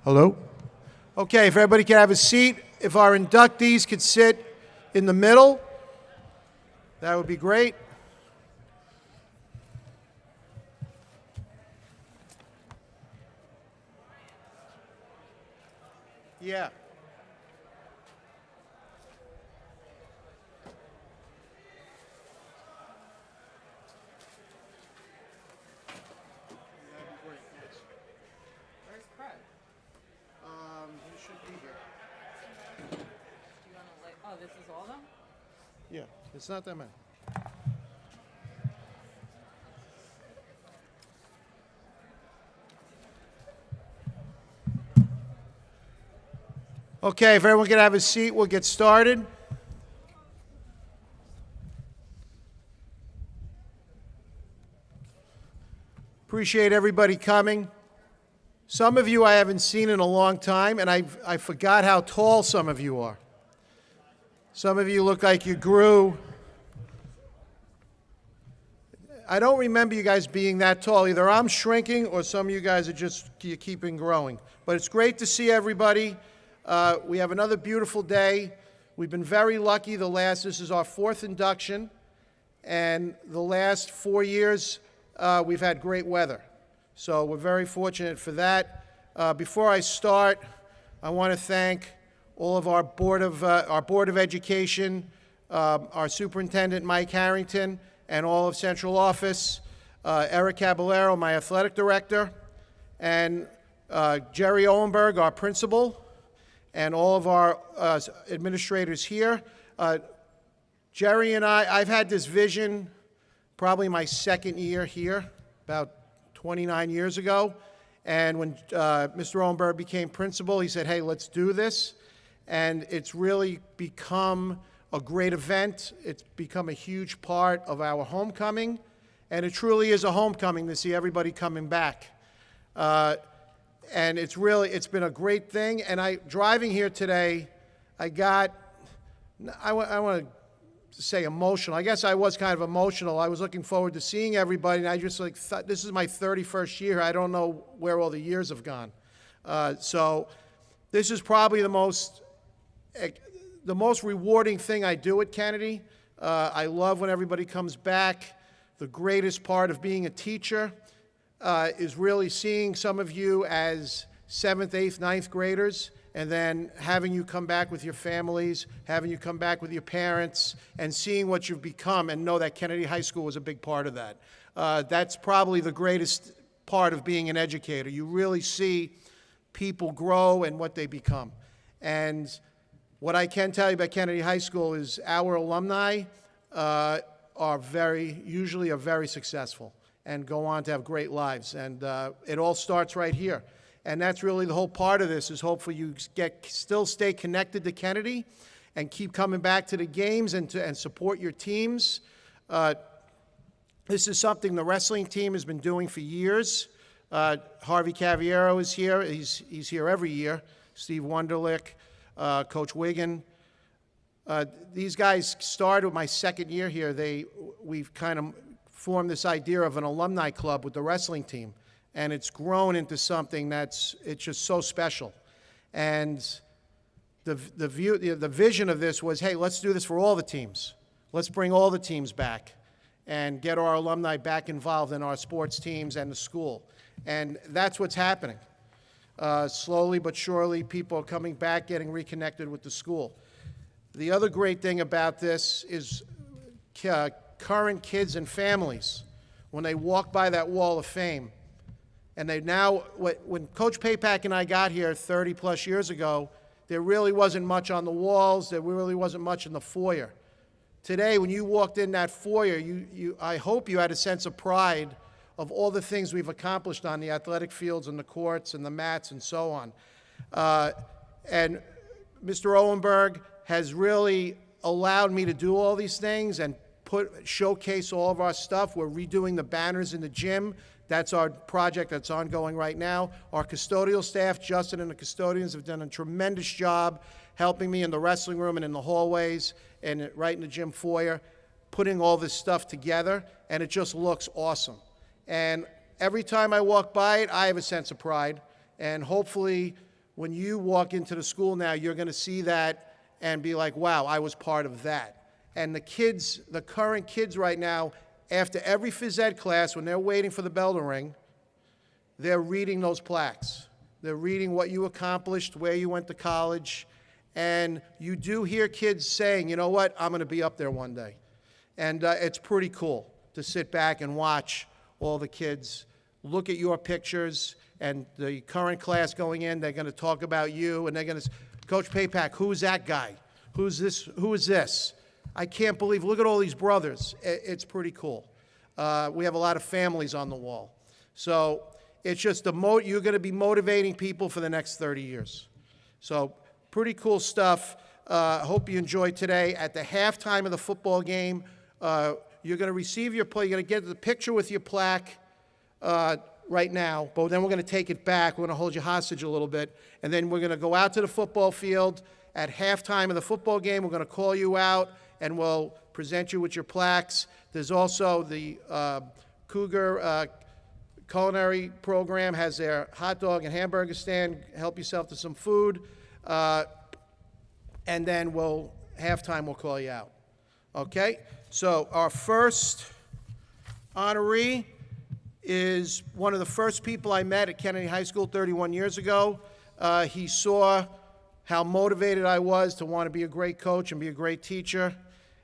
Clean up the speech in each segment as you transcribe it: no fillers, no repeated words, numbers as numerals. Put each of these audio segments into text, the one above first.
Hello? Okay, if everybody can have a seat, if our inductees could sit in the middle, that would be great. Yeah. Where's Craig? He should be here. Do you want to oh, this is all of them? Yeah, it's not that many. Okay, if everyone can have a seat, we'll get started. Appreciate everybody coming. Some of you I haven't seen in a long time, and I forgot how tall some of you are. Some of you look like you grew. I don't remember you guys being that tall. Either I'm shrinking or some of you guys are just keeping growing. But it's great to see everybody. We have another beautiful day. We've been very lucky this is our 4th induction, and the last 4 years we've had great weather. So we're very fortunate for that. Before I start, I want to thank all of our Board of Education, our Superintendent Mike Harrington, and all of Central Office, Eric Caballero, my Athletic Director, and Jerry Owenberg, our Principal, and all of our administrators here. Jerry and I've had this vision probably my 2nd year here, about 29 years ago. And when Mr. Owenberg became principal, he said, hey, let's do this. And it's really become a great event. It's become a huge part of our homecoming. And it truly is a homecoming to see everybody coming back. And it's been a great thing. And driving here today, I want to say emotional. I guess I was kind of emotional. I was looking forward to seeing everybody, and I just thought, this is my 31st year. I don't know where all the years have gone. So this is probably the most rewarding thing I do at Kennedy. I love when everybody comes back. The greatest part of being a teacher is really seeing some of you as 7th, 8th, 9th graders, and then having you come back with your families, having you come back with your parents, and seeing what you've become, and know that Kennedy High School was a big part of that. That's probably the greatest part of being an educator. You really see people grow and what they become. And what I can tell you about Kennedy High School is our alumni are usually very successful and go on to have great lives. And it all starts right here. And that's really the whole part of this, is hopefully you still stay connected to Kennedy and keep coming back to the games and support your teams. This is something the wrestling team has been doing for years. Harvey Caviero is here. He's here every year. Steve Wunderlich, Coach Wiggin. These guys started with my 2nd year here. We've kind of formed this idea of an alumni club with the wrestling team. And it's grown into something it's just so special. And the vision of this was, hey, let's do this for all the teams. Let's bring all the teams back and get our alumni back involved in our sports teams and the school. And that's what's happening. Slowly but surely, people are coming back, getting reconnected with the school. The other great thing about this is current kids and families, when they walk by that wall of fame, and when Coach Papak and I got here 30-plus years ago, there really wasn't much on the walls. There really wasn't much in the foyer. Today, when you walked in that foyer, I hope you had a sense of pride of all the things we've accomplished on the athletic fields and the courts and the mats and so on. And Mr. Owenberg has really allowed me to do all these things and showcase all of our stuff. We're redoing the banners in the gym. That's our project that's ongoing right now. Our custodial staff, Justin and the custodians, have done a tremendous job helping me in the wrestling room and in the hallways and right in the gym foyer, putting all this stuff together, and it just looks awesome. And every time I walk by it, I have a sense of pride, and hopefully when you walk into the school now, you're going to see that and be like, wow, I was part of that. And the kids, the current kids right now, after every phys ed class, when they're waiting for the bell to ring, they're reading those plaques. They're reading what you accomplished, where you went to college, and you do hear kids saying, you know what, I'm going to be up there one day. And it's pretty cool to sit back and watch all the kids look at your pictures, and the current class going in, they're going to talk about you, and they're going to, Coach Papak, who's that guy? Who's this? Who is this? I can't believe, look at all these brothers. It's pretty cool. We have a lot of families on the wall. So it's just, you're going to be motivating people for the next 30 years. So pretty cool stuff. Hope you enjoyed today. At the halftime of the football game, you're going to receive your play. You're going to get the picture with your plaque right now, but then we're going to take it back. We're going to hold you hostage a little bit, and then we're going to go out to the football field. At halftime of the football game, we're going to call you out, and we'll present you with your plaques. There's also the Cougar culinary program has their hot dog and hamburger stand. Help yourself to some food. And then halftime, we'll call you out. Okay? So our first honoree is one of the first people I met at Kennedy High School 31 years ago. He saw how motivated I was to want to be a great coach and be a great teacher.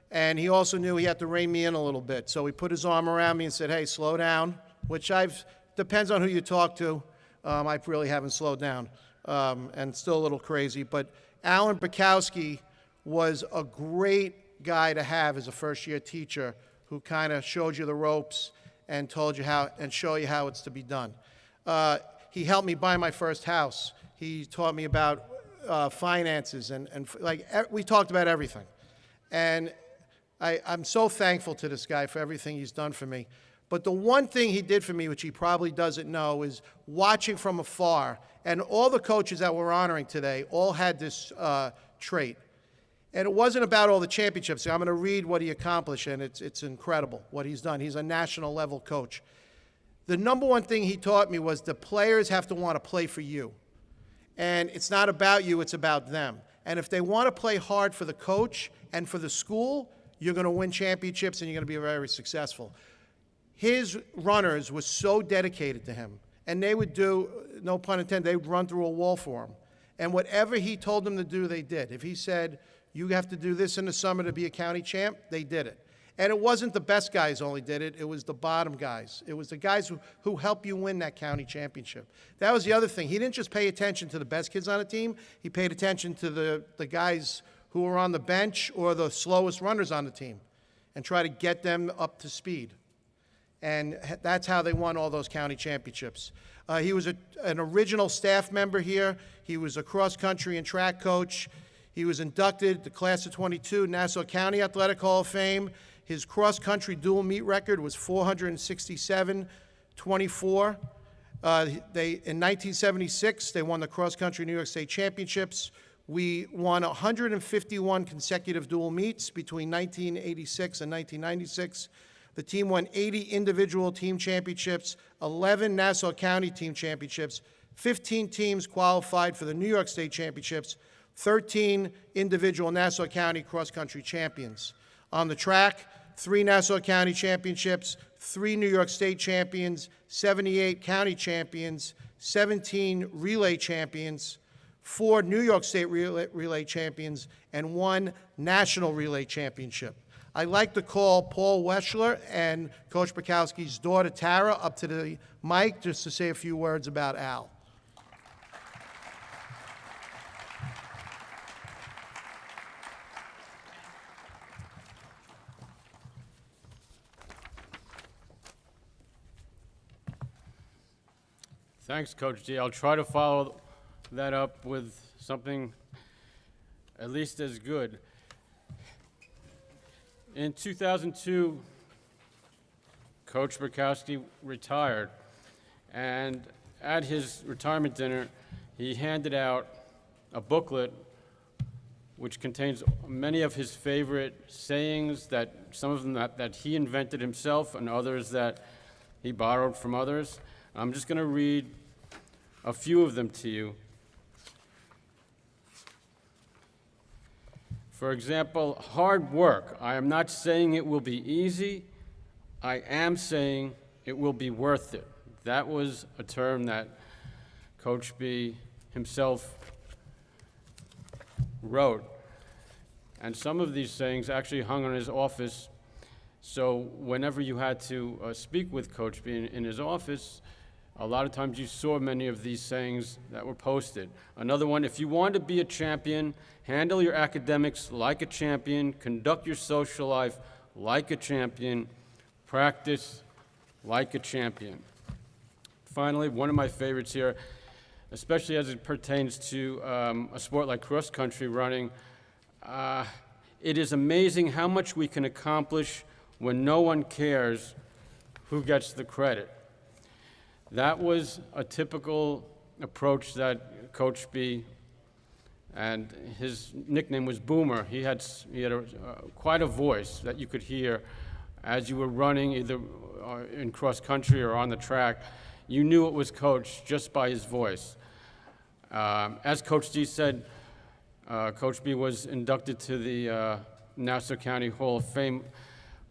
And he also knew he had to rein me in a little bit. So he put his arm around me and said, hey, slow down, which depends on who you talk to. I really haven't slowed down and still a little crazy. But Alan Bukowski was a great guy to have as a first-year teacher who kind of showed you the ropes and told you how and show you how it's to be done. He helped me buy my first house. He taught me about finances and we talked about everything. And I'm so thankful to this guy for everything he's done for me. But the one thing he did for me, which he probably doesn't know, is watching from afar. And all the coaches that we're honoring today all had this trait. And it wasn't about all the championships. I'm going to read what he accomplished, and it's incredible what he's done. He's a national level coach. The number one thing he taught me was the players have to want to play for you. And it's not about you, it's about them. And if they want to play hard for the coach and for the school, you're going to win championships and you're going to be very successful. His runners were so dedicated to him, and they would do, no pun intended, they would run through a wall for him. And whatever he told them to do, they did. If he said, you have to do this in the summer to be a county champ, they did it. And it wasn't the best guys only did it, it was the bottom guys. It was the guys who helped you win that county championship. That was the other thing. He didn't just pay attention to the best kids on the team, he paid attention to the guys who were on the bench or the slowest runners on the team and try to get them up to speed. And that's how they won all those county championships. He was an original staff member here. He was a cross-country and track coach. He was inducted, the class of 22, Nassau County Athletic Hall of Fame. His cross-country dual meet record was 467-24. In 1976, they won the cross-country New York State Championships. We won 151 consecutive dual meets between 1986 and 1996. The team won 80 individual team championships, 11 Nassau County team championships, 15 teams qualified for the New York State Championships, 13 individual Nassau County cross-country champions. On the track, 3 Nassau County championships, 3 New York State champions, 78 county champions, 17 relay champions, 4 New York State relay champions, and 1 national relay championship. I'd like to call Paul Weschler and Coach Bukowski's daughter, Tara, up to the mic just to say a few words about Al. Thanks, Coach G. I'll try to follow that up with something at least as good. In 2002, Coach Bukowski retired, and at his retirement dinner, he handed out a booklet which contains many of his favorite sayings, that some of them that he invented himself and others that he borrowed from others. I'm just going to read a few of them to you. For example, hard work. I am not saying it will be easy. I am saying it will be worth it. That was a term that Coach B himself wrote. And some of these sayings actually hung on his office. So whenever you had to speak with Coach B in his office, a lot of times you saw many of these sayings that were posted. Another one, if you want to be a champion, handle your academics like a champion, conduct your social life like a champion, practice like a champion. Finally, one of my favorites here, especially as it pertains to a sport like cross-country running, it is amazing how much we can accomplish when no one cares who gets the credit. That was a typical approach that Coach B, and his nickname was Boomer. He had quite a voice that you could hear as you were running either in cross country or on the track. You knew it was Coach just by his voice. As Coach D said, Coach B was inducted to the Nassau County Hall of Fame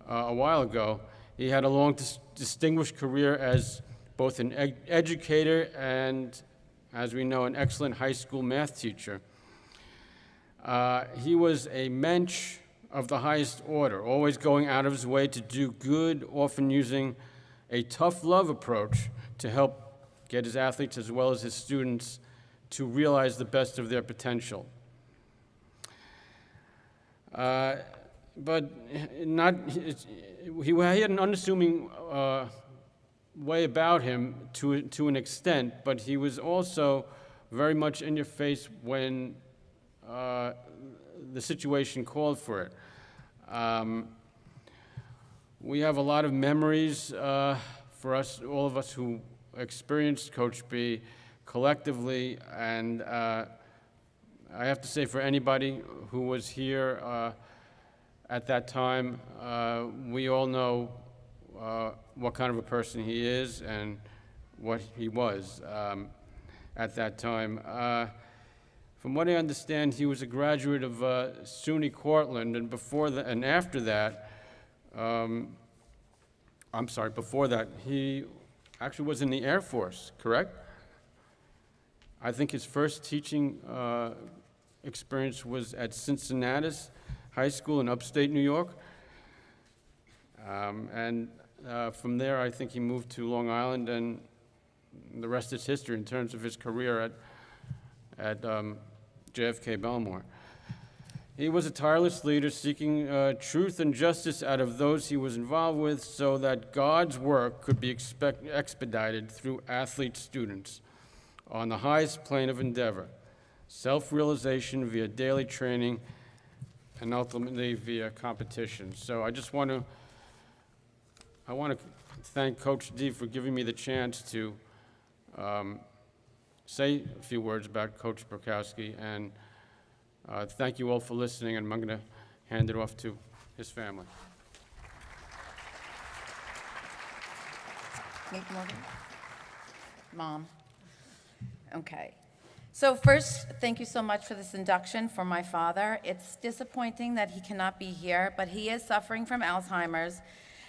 a while ago. He had a long, distinguished career as both an educator and, as we know, an excellent high school math teacher. He was a mensch of the highest order, always going out of his way to do good, often using a tough love approach to help get his athletes as well as his students to realize the best of their potential. But he had an unassuming way about him to an extent, but he was also very much in your face when the situation called for it. We have a lot of memories for us, all of us who experienced Coach B collectively, and I have to say for anybody who was here at that time, we all know what kind of a person he is and what he was at that time. From what I understand, he was a graduate of SUNY Cortland, and after that, before that, he actually was in the Air Force, correct? I think his first teaching experience was at Cincinnatus High School in upstate New York. From there, I think he moved to Long Island, and the rest is history in terms of his career at JFK Belmore. He was a tireless leader seeking truth and justice out of those he was involved with so that God's work could be expedited through athlete students on the highest plane of endeavor, self-realization via daily training, and ultimately via competition. So I want to thank Coach D for giving me the chance to say a few words about Coach Burkowski, and thank you all for listening, and I'm going to hand it off to his family. Mom. Okay. So first, thank you so much for this induction for my father. It's disappointing that he cannot be here, but he is suffering from Alzheimer's.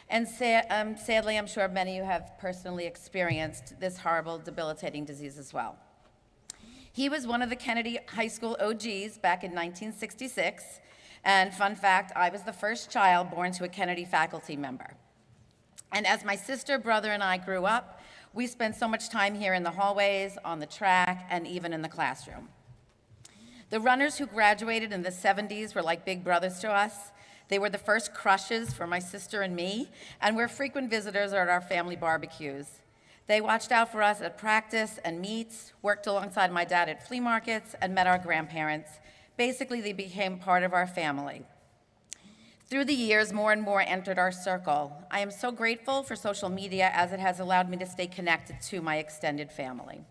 And sadly, I'm sure many of you have personally experienced this horrible, debilitating disease as well. He was one of the Kennedy High School OGs back in 1966. And fun fact, I was the first child born to a Kennedy faculty member. And as my sister, brother, and I grew up, we spent so much time here in the hallways, on the track, and even in the classroom. The runners who graduated in the 70s were like big brothers to us. They were the first crushes for my sister and me, and were frequent visitors at our family barbecues. They watched out for us at practice and meets, worked alongside my dad at flea markets, and met our grandparents. Basically, they became part of our family. Through the years, more and more entered our circle. I am so grateful for social media as it has allowed me to stay connected to my extended family.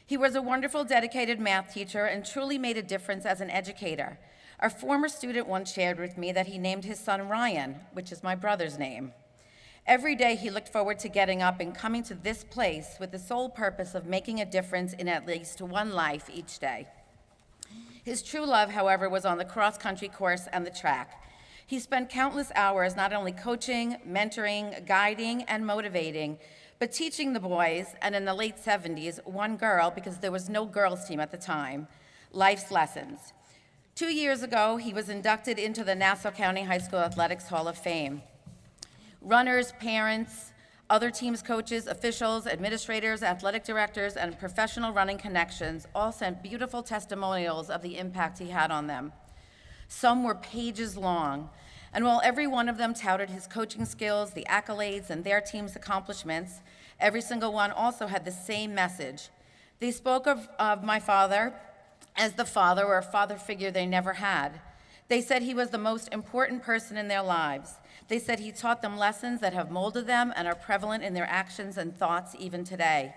He was a wonderful, dedicated math teacher and truly made a difference as an educator. A former student once shared with me that he named his son Ryan, which is my brother's name. Every day he looked forward to getting up and coming to this place with the sole purpose of making a difference in at least one life each day. His true love, however, was on the cross-country course and the track. He spent countless hours not only coaching, mentoring, guiding, and motivating, but teaching the boys, and in the late 70s, one girl, because there was no girls' team at the time, life's lessons. 2 years ago, he was inducted into the Nassau County High School Athletics Hall of Fame. Runners, parents, other teams' coaches, officials, administrators, athletic directors, and professional running connections all sent beautiful testimonials of the impact he had on them. Some were pages long, and while every one of them touted his coaching skills, the accolades, and their team's accomplishments, every single one also had the same message. They spoke of my father as the father or a father figure they never had. They said he was the most important person in their lives. They said he taught them lessons that have molded them and are prevalent in their actions and thoughts even today.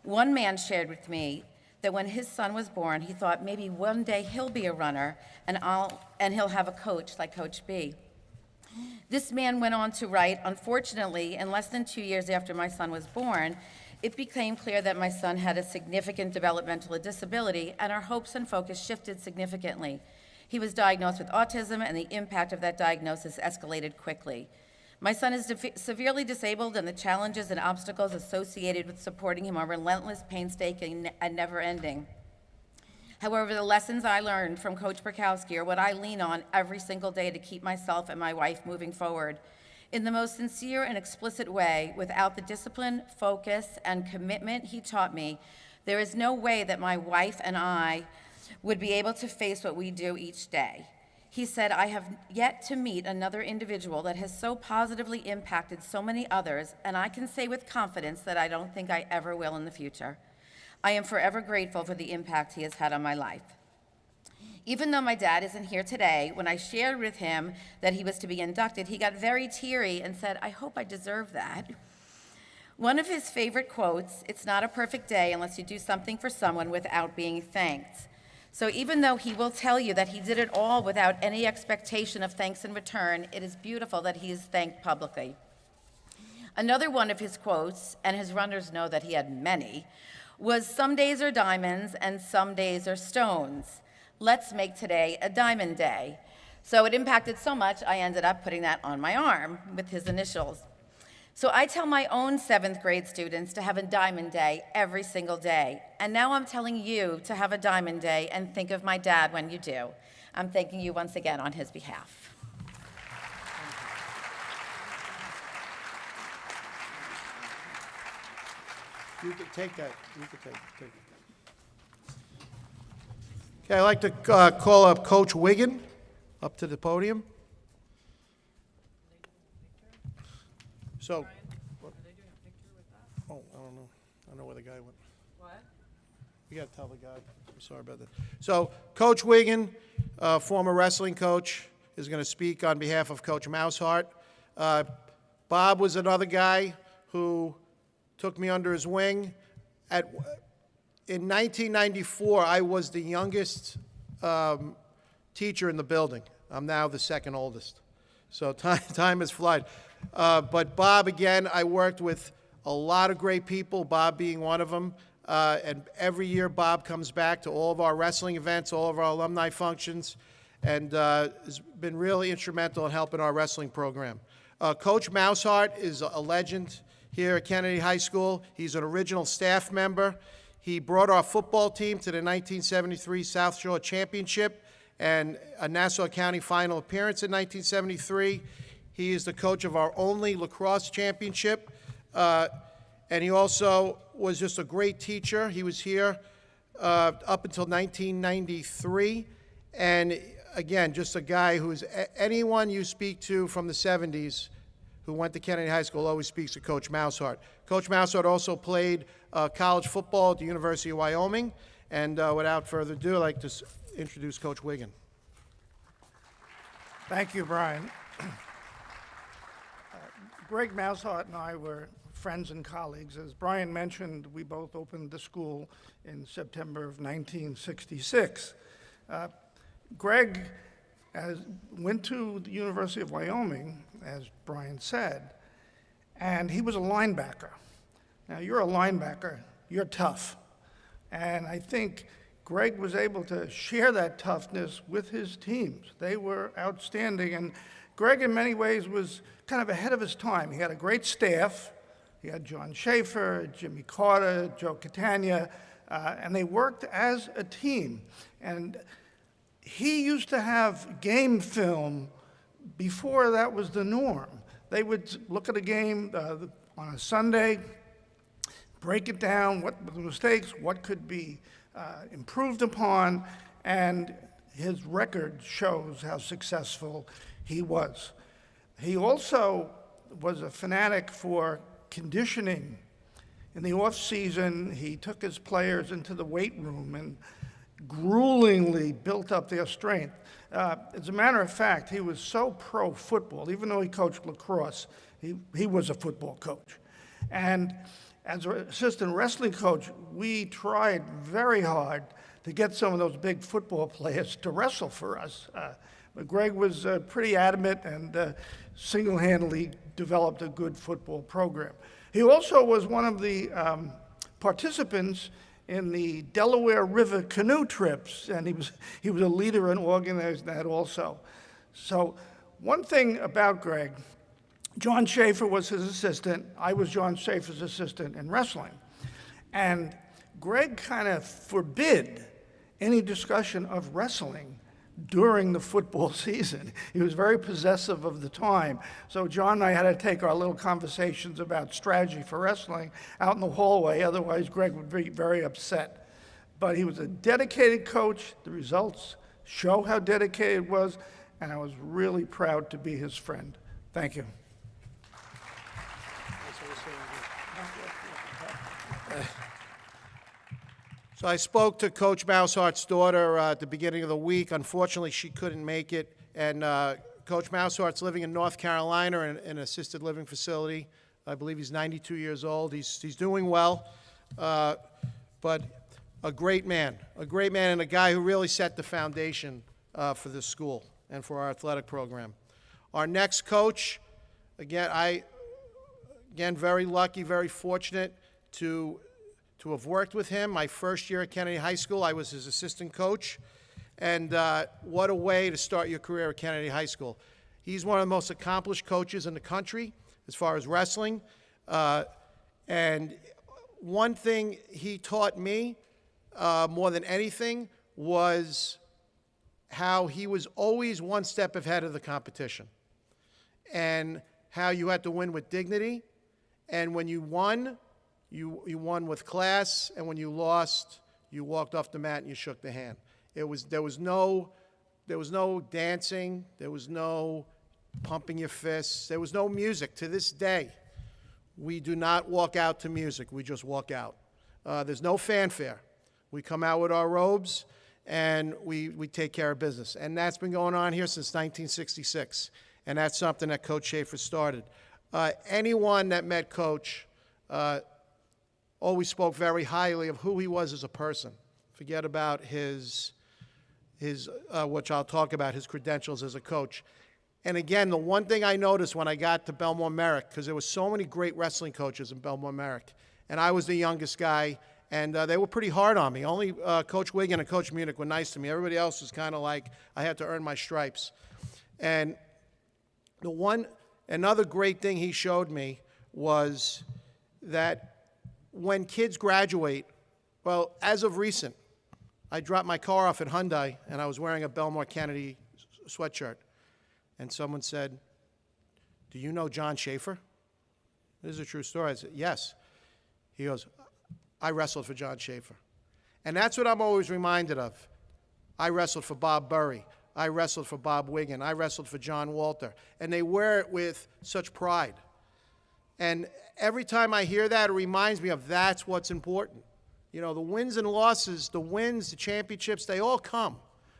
One man shared with me that when his son was born, he thought maybe one day he'll be a runner and he'll have a coach like Coach B. This man went on to write, unfortunately, in less than 2 years after my son was born, it became clear that my son had a significant developmental disability, and our hopes and focus shifted significantly. He was diagnosed with autism, and the impact of that diagnosis escalated quickly. My son is severely disabled, and the challenges and obstacles associated with supporting him are relentless, painstaking, and never-ending. However, the lessons I learned from Coach Burkowski are what I lean on every single day to keep myself and my wife moving forward. In the most sincere and explicit way, without the discipline, focus, and commitment he taught me, there is no way that my wife and I would be able to face what we do each day. He said, I have yet to meet another individual that has so positively impacted so many others, and I can say with confidence that I don't think I ever will in the future. I am forever grateful for the impact he has had on my life. Even though my dad isn't here today, when I shared with him that he was to be inducted, he got very teary and said, I hope I deserve that. One of his favorite quotes, it's not a perfect day unless you do something for someone without being thanked. So even though he will tell you that he did it all without any expectation of thanks in return, it is beautiful that he is thanked publicly. Another one of his quotes, and his runners know that he had many, was some days are diamonds and some days are stones. Let's make today a diamond day. So it impacted so much, I ended up putting that on my arm with his initials. So I tell my own 7th grade students to have a diamond day every single day. And now I'm telling you to have a diamond day and think of my dad when you do. I'm thanking you once again on his behalf. You can take that. You can take it. Okay, I'd like to call up Coach Wiggin up to the podium. So, oh, I don't know. I don't know where the guy went. What? You got to tell the guy. I'm sorry about that. So, Coach Wiggin, former wrestling coach, is going to speak on behalf of Coach Mousehart. Bob was another guy who took me under his wing. In 1994, I was the youngest teacher in the building. I'm now the second oldest. So time has flown. But Bob, again, I worked with a lot of great people, Bob being one of them. And every year, Bob comes back to all of our wrestling events, all of our alumni functions, and has been really instrumental in helping our wrestling program. Coach Mousehart is a legend here at Kennedy High School. He's an original staff member. He brought our football team to the 1973 South Shore Championship and a Nassau County final appearance in 1973. He is the coach of our only lacrosse championship, and he also was just a great teacher. He was here up until 1993, and again, just a guy who's anyone you speak to from the 70s who went to Kennedy High School always speaks to Coach Mousehart. Coach Mousehart also played college football at the University of Wyoming, and without further ado, I'd like to introduce Coach Wiggin. Thank you, Brian. Greg Mousehart and I were friends and colleagues. As Brian mentioned, we both opened the school in September of 1966. Greg went to the University of Wyoming, as Brian said, and he was a linebacker. Now, you're a linebacker, you're tough. And I think Greg was able to share that toughness with his teams. They were outstanding, and Greg in many ways was kind of ahead of his time. He had a great staff. He had John Schaefer, Jimmy Carter, Joe Catania, and they worked as a team. And he used to have game film before that was the norm. They would look at a game on a Sunday, break it down, what were the mistakes, what could be improved upon, and his record shows how successful he was. He also was a fanatic for conditioning. In the off-season, he took his players into the weight room and gruelingly built up their strength. As a matter of fact, he was so pro-football, even though he coached lacrosse, he was a football coach. And as an assistant wrestling coach, we tried very hard to get some of those big football players to wrestle for us. But Greg was pretty adamant and single-handedly developed a good football program. He also was one of the participants in the Delaware River canoe trips, and he was a leader in organizing that also. So one thing about Greg, John Schaefer was his assistant. I was John Schaefer's assistant in wrestling. And Greg kind of forbid any discussion of wrestling during the football season. He was very possessive of the time. So John and I had to take our little conversations about strategy for wrestling out in the hallway, otherwise Greg would be very upset. But he was a dedicated coach. The results show how dedicated he was, and I was really proud to be his friend. Thank you. So I spoke to Coach Mousehart's daughter at the beginning of the week. Unfortunately, she couldn't make it. And Coach Mousehart's living in North Carolina in an assisted living facility. I believe he's 92 years old. He's doing well, but a great man and a guy who really set the foundation for this school and for our athletic program. Our next coach, again, very lucky, very fortunate to have worked with him. My first year at Kennedy High School, I was his assistant coach. And what a way to start your career at Kennedy High School. He's one of the most accomplished coaches in the country as far as wrestling. And one thing he taught me more than anything was how he was always one step ahead of the competition. And how you had to win with dignity. And when you won, you won with class, and when you lost, you walked off the mat and you shook the hand. There was no dancing, there was no pumping your fists, there was no music. To this day, we do not walk out to music, we just walk out. There's no fanfare. We come out with our robes and we take care of business. And that's been going on here since 1966. And that's something that Coach Schaefer started. Anyone that met Coach always spoke very highly of who he was as a person. Forget about his which I'll talk about, his credentials as a coach. And again, the one thing I noticed when I got to Belmore Merrick, because there were so many great wrestling coaches in Belmore Merrick, and I was the youngest guy, and they were pretty hard on me. Only Coach Wiggin and Coach Munich were nice to me. Everybody else was kind of like I had to earn my stripes. And another great thing he showed me was that when kids graduate, well, as of recent, I dropped my car off at Hyundai, and I was wearing a Belmore Kennedy sweatshirt. And someone said, "Do you know John Schaefer?" This is a true story. I said, "Yes." He goes, "I wrestled for John Schaefer." And that's what I'm always reminded of. I wrestled for Bob Burry. I wrestled for Bob Wiggin. I wrestled for John Walter. And they wear it with such pride. And every time I hear that, it reminds me of that's what's important. You know, the wins and losses, the wins, the championships, they all come.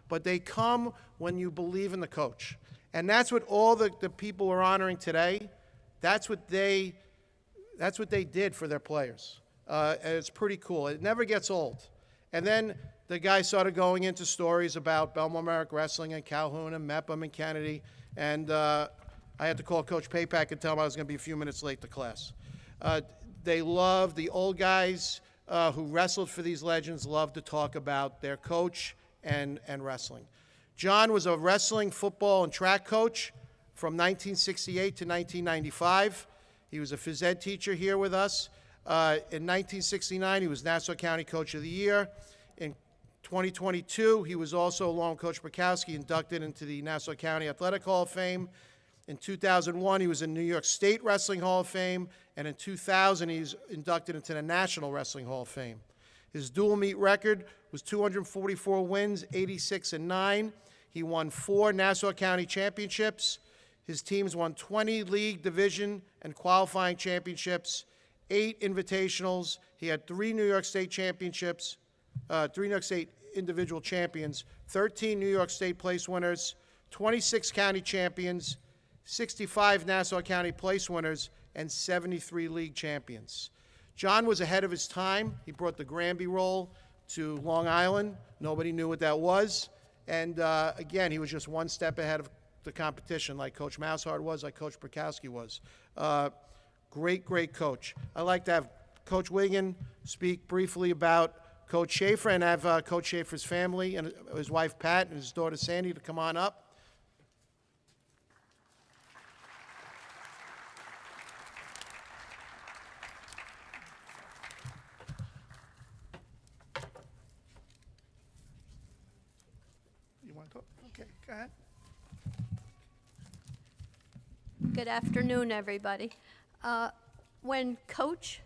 But they come when you believe in the coach. And that's what all the people we're honoring today, that's what they did for their players. And it's pretty cool. It never gets old. And then the guy started going into stories about Belmore Merrick Wrestling and Calhoun and Mepham and Kennedy. And I had to call Coach Papak and tell him I was going to be a few minutes late to class. They love the old guys. who wrestled for these legends love to talk about their coach and wrestling. John was a wrestling, football, and track coach from 1968 to 1995. He was a phys ed teacher here with us. In 1969, he was Nassau County Coach of the Year. In 2022, he was also, along with Coach Bukowski, inducted into the Nassau County Athletic Hall of Fame. In 2001, he was in New York State Wrestling Hall of Fame, and in 2000, he's inducted into the National Wrestling Hall of Fame. His dual meet record was 244 wins, 86-9. He won 4 Nassau County championships. His teams won 20 league, division, and qualifying championships, 8 invitationals. He had 3 New York State championships, 3 New York State individual champions, 13 New York State place winners, 26 county champions, 65 Nassau County place winners, and 73 league champions. John was ahead of his time. He brought the Granby roll to Long Island. Nobody knew what that was. And again, he was just one step ahead of the competition, like Coach Moushard was, like Coach Bukowski was. Great, great coach. I'd like to have Coach Wiggin speak briefly about Coach Schaefer, and have Coach Schaefer's family and his wife Pat and his daughter Sandy to come on up. You want to talk? Okay, go ahead. Good afternoon, everybody. When Coach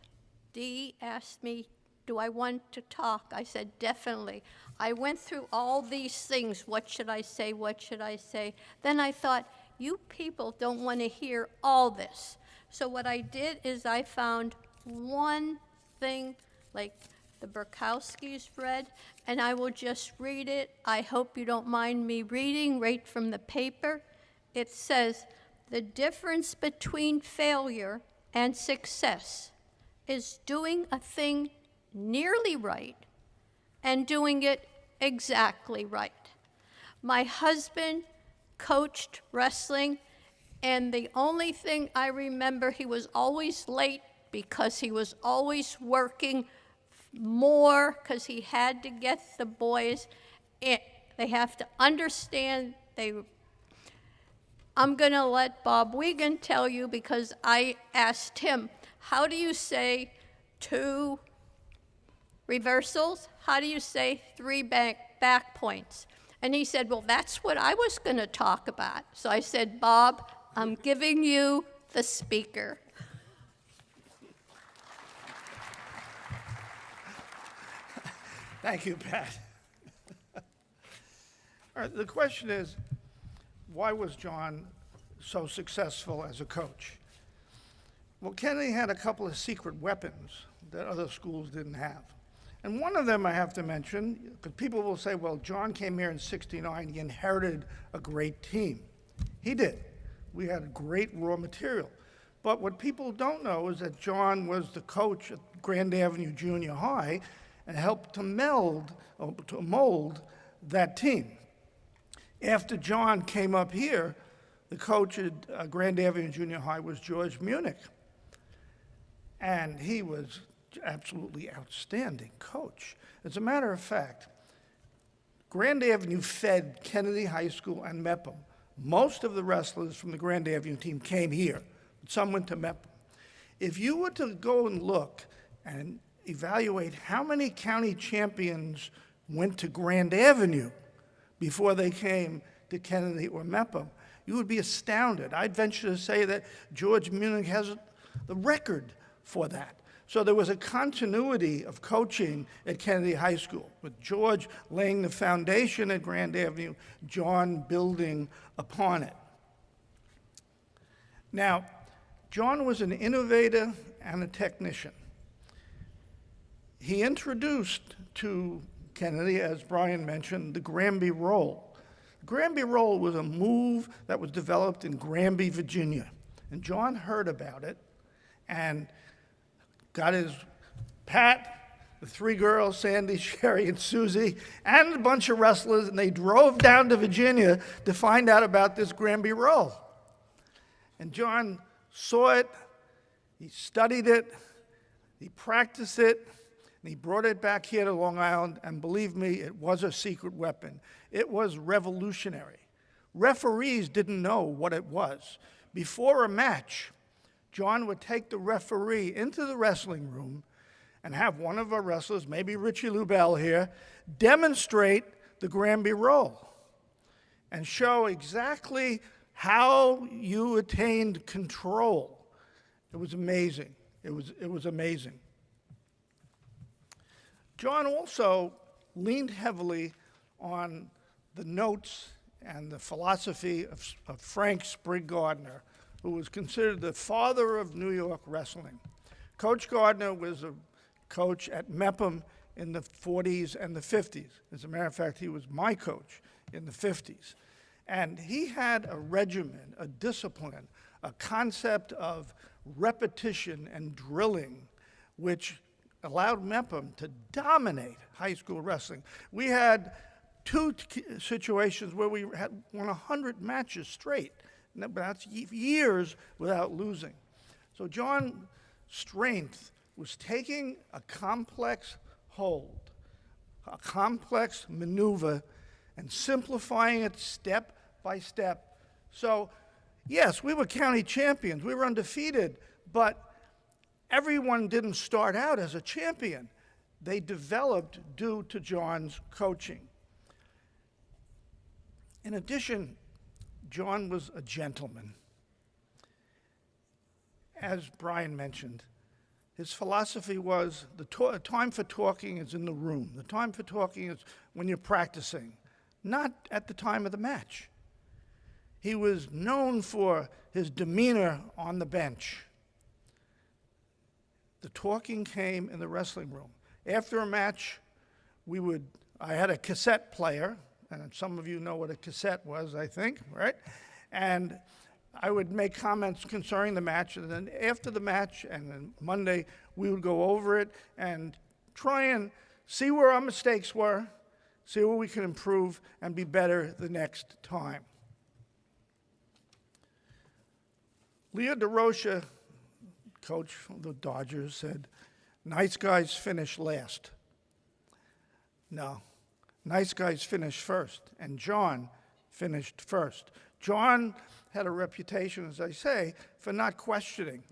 D asked me, do I want to talk, I said, definitely. I went through all these things. What should I say? What should I say? Then I thought, you people don't want to hear all this. So what I did is I found one thing, like the Burkowskis read, and I will just read it. I hope you don't mind me reading right from the paper. It says, the difference between failure and success is doing a thing nearly right and doing it exactly right. My husband coached wrestling, and the only thing I remember, he was always late because he was always working more because he had to get the boys in. They have to understand I'm going to let Bob Wiegand tell you, because I asked him, how do you say 2 reversals? How do you say 3 back points? And he said, well, that's what I was going to talk about. So I said, Bob, I'm giving you the speaker. Thank you, Pat. All right, the question is, why was John so successful as a coach? Well, Kennedy had a couple of secret weapons that other schools didn't have. And one of them I have to mention, because people will say, well, John came here in '69, he inherited a great team. He did. We had great raw material. But what people don't know is that John was the coach at Grand Avenue Junior High and helped to mold that team. After John came up here, the coach at Grand Avenue Junior High was George Munich. And he was absolutely outstanding coach. As a matter of fact, Grand Avenue fed Kennedy High School and Mepham. Most of the wrestlers from the Grand Avenue team came here. Some went to Mepham. If you were to go and look and evaluate how many county champions went to Grand Avenue before they came to Kennedy or Mepham, you would be astounded. I'd venture to say that George Munich has the record for that. So there was a continuity of coaching at Kennedy High School, with George laying the foundation at Grand Avenue, John building upon it. Now, John was an innovator and a technician. He introduced to Kennedy, as Brian mentioned, the Granby roll. The Granby roll was a move that was developed in Granby, Virginia. And John heard about it and got his Pat, the 3 girls, Sandy, Sherry, and Susie, and a bunch of wrestlers, and they drove down to Virginia to find out about this Granby roll. And John saw it, he studied it, he practiced it, And he brought it back here to Long Island, and believe me, it was a secret weapon. It was revolutionary. Referees didn't know what it was. Before a match, John would take the referee into the wrestling room and have one of our wrestlers, maybe Richie Lubell here, demonstrate the Granby roll and show exactly how you attained control. It was amazing. It was amazing. John also leaned heavily on the notes and the philosophy of Frank Sprigg Gardner, who was considered the father of New York wrestling. Coach Gardner was a coach at Mepham in the 40s and the 50s. As a matter of fact, he was my coach in the 50s. And he had a regimen, a discipline, a concept of repetition and drilling, which allowed Mepham to dominate high school wrestling. We had two situations where we had won 100 matches straight. That's years without losing. So John's strength was taking a complex hold, a complex maneuver, and simplifying it step by step. So, yes, we were county champions. We were undefeated, but everyone didn't start out as a champion. They developed due to John's coaching. In addition, John was a gentleman. As Brian mentioned, his philosophy was the time for talking is in the room. The time for talking is when you're practicing, not at the time of the match. He was known for his demeanor on the bench. The talking came in the wrestling room. After a match, I had a cassette player, and some of you know what a cassette was, I think, right? And I would make comments concerning the match, and then after the match, and then Monday, we would go over it and try and see where our mistakes were, see where we could improve, and be better the next time. Leo DeRocha, coach of the Dodgers, said, "Nice guys finish last." No, nice guys finish first, and John finished first. John had a reputation, as I say, for not questioning.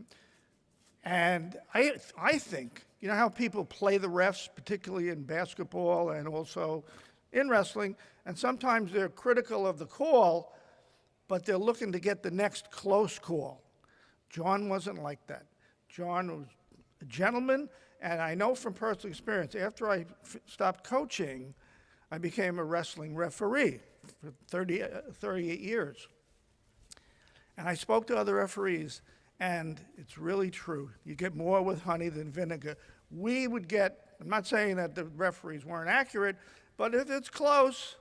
And I think, you know how people play the refs, particularly in basketball and also in wrestling, and sometimes they're critical of the call, but they're looking to get the next close call. John wasn't like that. John was a gentleman, and I know from personal experience, after I stopped coaching, I became a wrestling referee for 38 years. And I spoke to other referees, and it's really true. You get more with honey than vinegar. We would get, I'm not saying that the referees weren't accurate, but if it's close,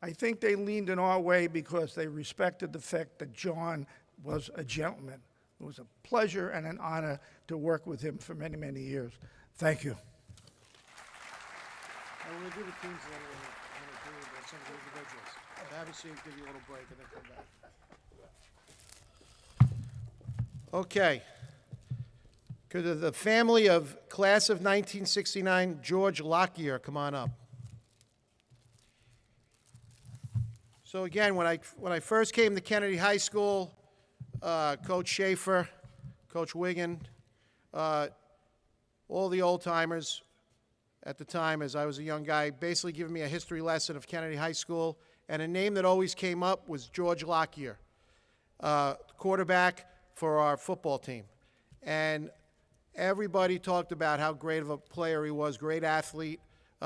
I think they leaned in our way because they respected the fact that John was a gentleman. It was a pleasure and an honor to work with him for many, many years. Thank you. We're going to do the teams and then we're going to do some of the individuals. Have a seat, give you a little break, and then come back. Okay. Could the family of class of 1969, George Lockyer, come on up? So again, when I first came to Kennedy High School, Coach Schaefer, Coach Wigan, all the old-timers at the time, as I was a young guy, basically giving me a history lesson of Kennedy High School, and a name that always came up was George Lockyer, quarterback for our football team. And everybody talked about how great of a player he was, great athlete.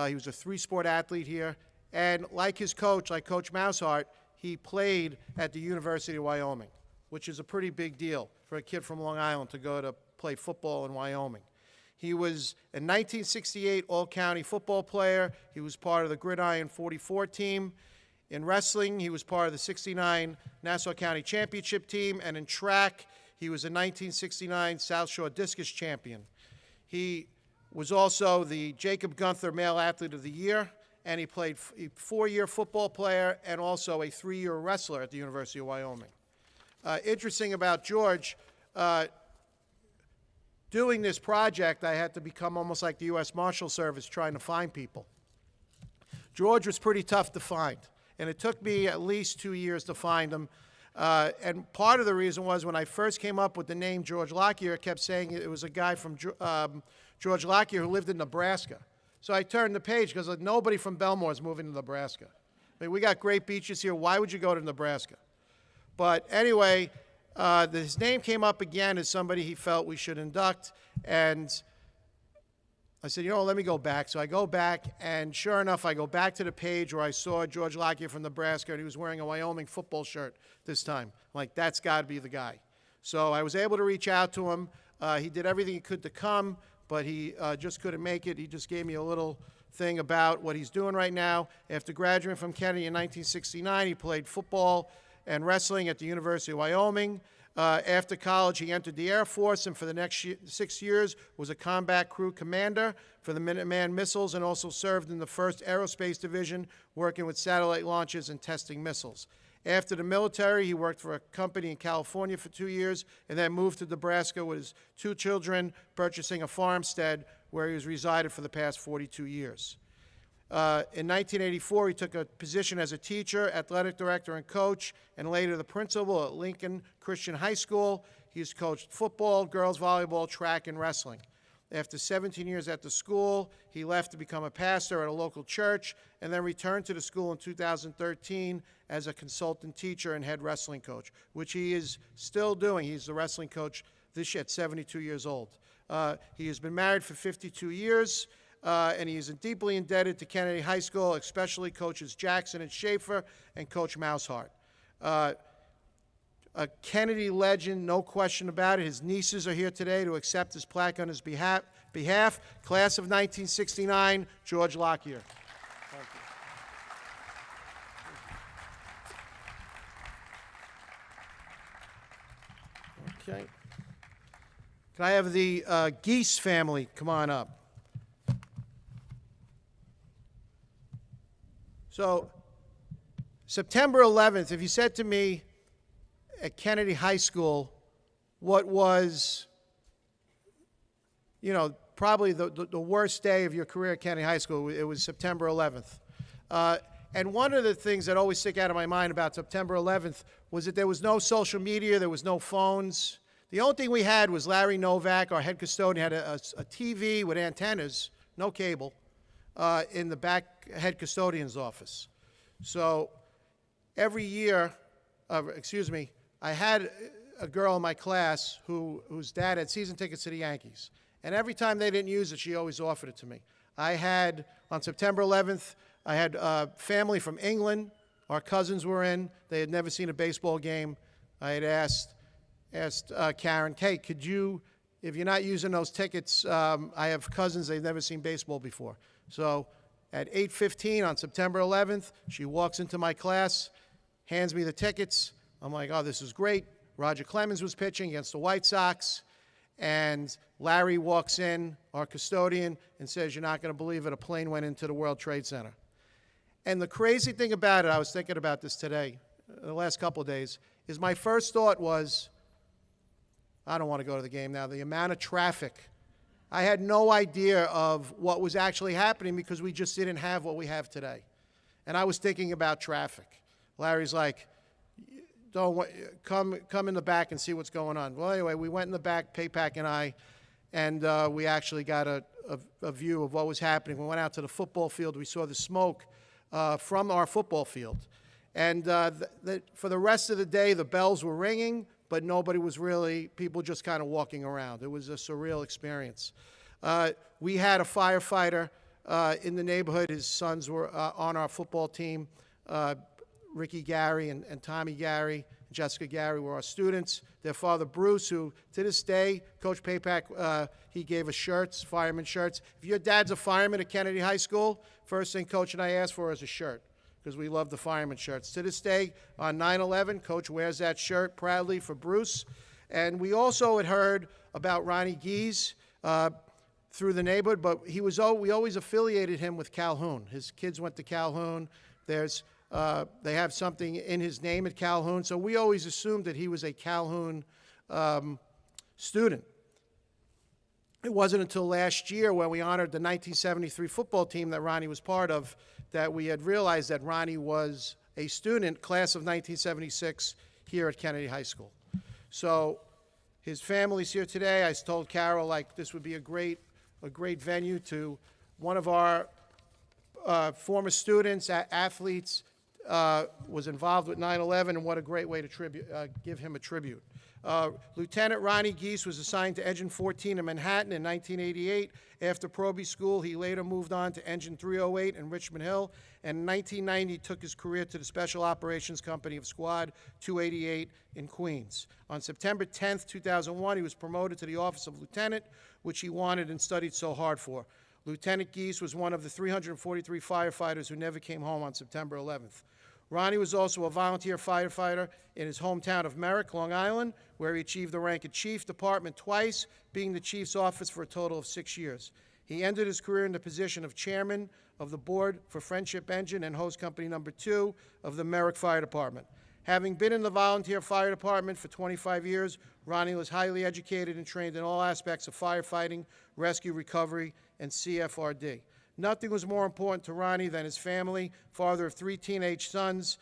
He was a three-sport athlete here. And like his coach, like Coach Moushart, he played at the University of Wyoming, which is a pretty big deal for a kid from Long Island to go to play football in Wyoming. He was a 1968 All-County football player. He was part of the Gridiron 44 team. In wrestling, he was part of the 69 Nassau County Championship team. And in track, he was a 1969 South Shore Discus champion. He was also the Jacob Gunther Male Athlete of the Year, and he played a 4-year football player and also a 3-year wrestler at the University of Wyoming. Interesting about George, doing this project, I had to become almost like the U.S. Marshal Service trying to find people. George was pretty tough to find, and it took me at least 2 years to find him. And part of the reason was when I first came up with the name George Lockyer, I kept saying it was a guy from George Lockyer who lived in Nebraska. So I turned the page because nobody from Belmore is moving to Nebraska. I mean, we got great beaches here. Why would you go to Nebraska? But anyway, his name came up again as somebody he felt we should induct, and I said, let me go back. So I go back, and sure enough, I go back to the page where I saw George Lockyer from Nebraska, and he was wearing a Wyoming football shirt this time. I'm like, that's got to be the guy. So I was able to reach out to him. He did everything he could to come, but he just couldn't make it. He just gave me a little thing about what he's doing right now. After graduating from Kennedy in 1969, he played football and wrestling at the University of Wyoming. After college, he entered the Air Force, and for the next 6 years was a combat crew commander for the Minuteman missiles, and also served in the 1st Aerospace Division, working with satellite launches and testing missiles. After the military, he worked for a company in California for 2 years, and then moved to Nebraska with his 2 children, purchasing a farmstead where he has resided for the past 42 years. In 1984, he took a position as a teacher, athletic director, and coach, and later the principal at Lincoln Christian High School. He's coached football, girls volleyball, track, and wrestling. After 17 years at the school, he left to become a pastor at a local church, and then returned to the school in 2013 as a consultant teacher and head wrestling coach, which he is still doing. He's the wrestling coach this year at 72 years old. He has been married for 52 years. And he is deeply indebted to Kennedy High School, especially coaches Jackson and Schaefer and Coach Mousehart. A Kennedy legend, no question about it. His nieces are here today to accept his plaque on his behalf. Class of 1969, George Lockyer. Okay. Can I have the Geese family come on up? So, September 11th, if you said to me at Kennedy High School what was, probably the worst day of your career at Kennedy High School, it was September 11th. And one of the things that always stick out of my mind about September 11th was that there was no social media, there was no phones. The only thing we had was Larry Novak, our head custodian, had a TV with antennas, no cable, in the back head custodian's office. So every year, I had a girl in my class whose dad had season tickets to the Yankees. And every time they didn't use it, she always offered it to me. I had, on September 11th, I had family from England. Our cousins were in. They had never seen a baseball game. I had asked Karen, hey, could you, if you're not using those tickets, I have cousins, they've never seen baseball before. So at 8:15 on September 11th, she walks into my class, hands me the tickets. I'm like, oh, this is great. Roger Clemens was pitching against the White Sox, and Larry walks in, our custodian, and says, you're not going to believe it, a plane went into the World Trade Center. And the crazy thing about it, I was thinking about this today, the last couple of days, is my first thought was, I don't want to go to the game now. The amount of traffic. I had no idea of what was actually happening because we just didn't have what we have today. And I was thinking about traffic. Larry's like, come in the back and see what's going on. Well, anyway, we went in the back, Paypack and I, and we actually got a view of what was happening. We went out to the football field. We saw the smoke from our football field. And for the rest of the day, the bells were ringing, but nobody was really, people just kind of walking around. It was a surreal experience. We had a firefighter in the neighborhood. His sons were on our football team. Ricky Gary and Tommy Gary, Jessica Gary were our students. Their father, Bruce, who to this day, Coach Paypack, he gave us shirts, fireman shirts. If your dad's a fireman at Kennedy High School, first thing Coach and I ask for is a shirt, because we love the fireman shirts. To this day, on 9/11, Coach wears that shirt proudly for Bruce. And we also had heard about Ronnie Gies through the neighborhood, but we always affiliated him with Calhoun. His kids went to Calhoun. They have something in his name at Calhoun, so we always assumed that he was a Calhoun student. it wasn't until last year when we honored the 1973 football team that Ronnie was part of that we had realized that Ronnie was a student, class of 1976, here at Kennedy High School. So his family's here today. I told Carol, like, this would be a great venue to one of our former students, athletes, was involved with 9/11, and what a great way to give him a tribute. Lieutenant Ronnie Geese was assigned to Engine 14 in Manhattan in 1988. After Proby School, he later moved on to Engine 308 in Richmond Hill, and in 1990 took his career to the Special Operations Company of Squad 288 in Queens. On September 10th, 2001, he was promoted to the office of lieutenant, which he wanted and studied so hard for. Lieutenant Geese was one of the 343 firefighters who never came home on September 11th. Ronnie was also a volunteer firefighter in his hometown of Merrick, Long Island, where he achieved the rank of chief department twice, being the chief's office for a total of 6 years. He ended his career in the position of chairman of the board for Friendship Engine and hose company number 2 of the Merrick Fire Department. Having been in the volunteer fire department for 25 years, Ronnie was highly educated and trained in all aspects of firefighting, rescue, recovery, and CFRD. Nothing was more important to Ronnie than his family, father of 3 teenage sons,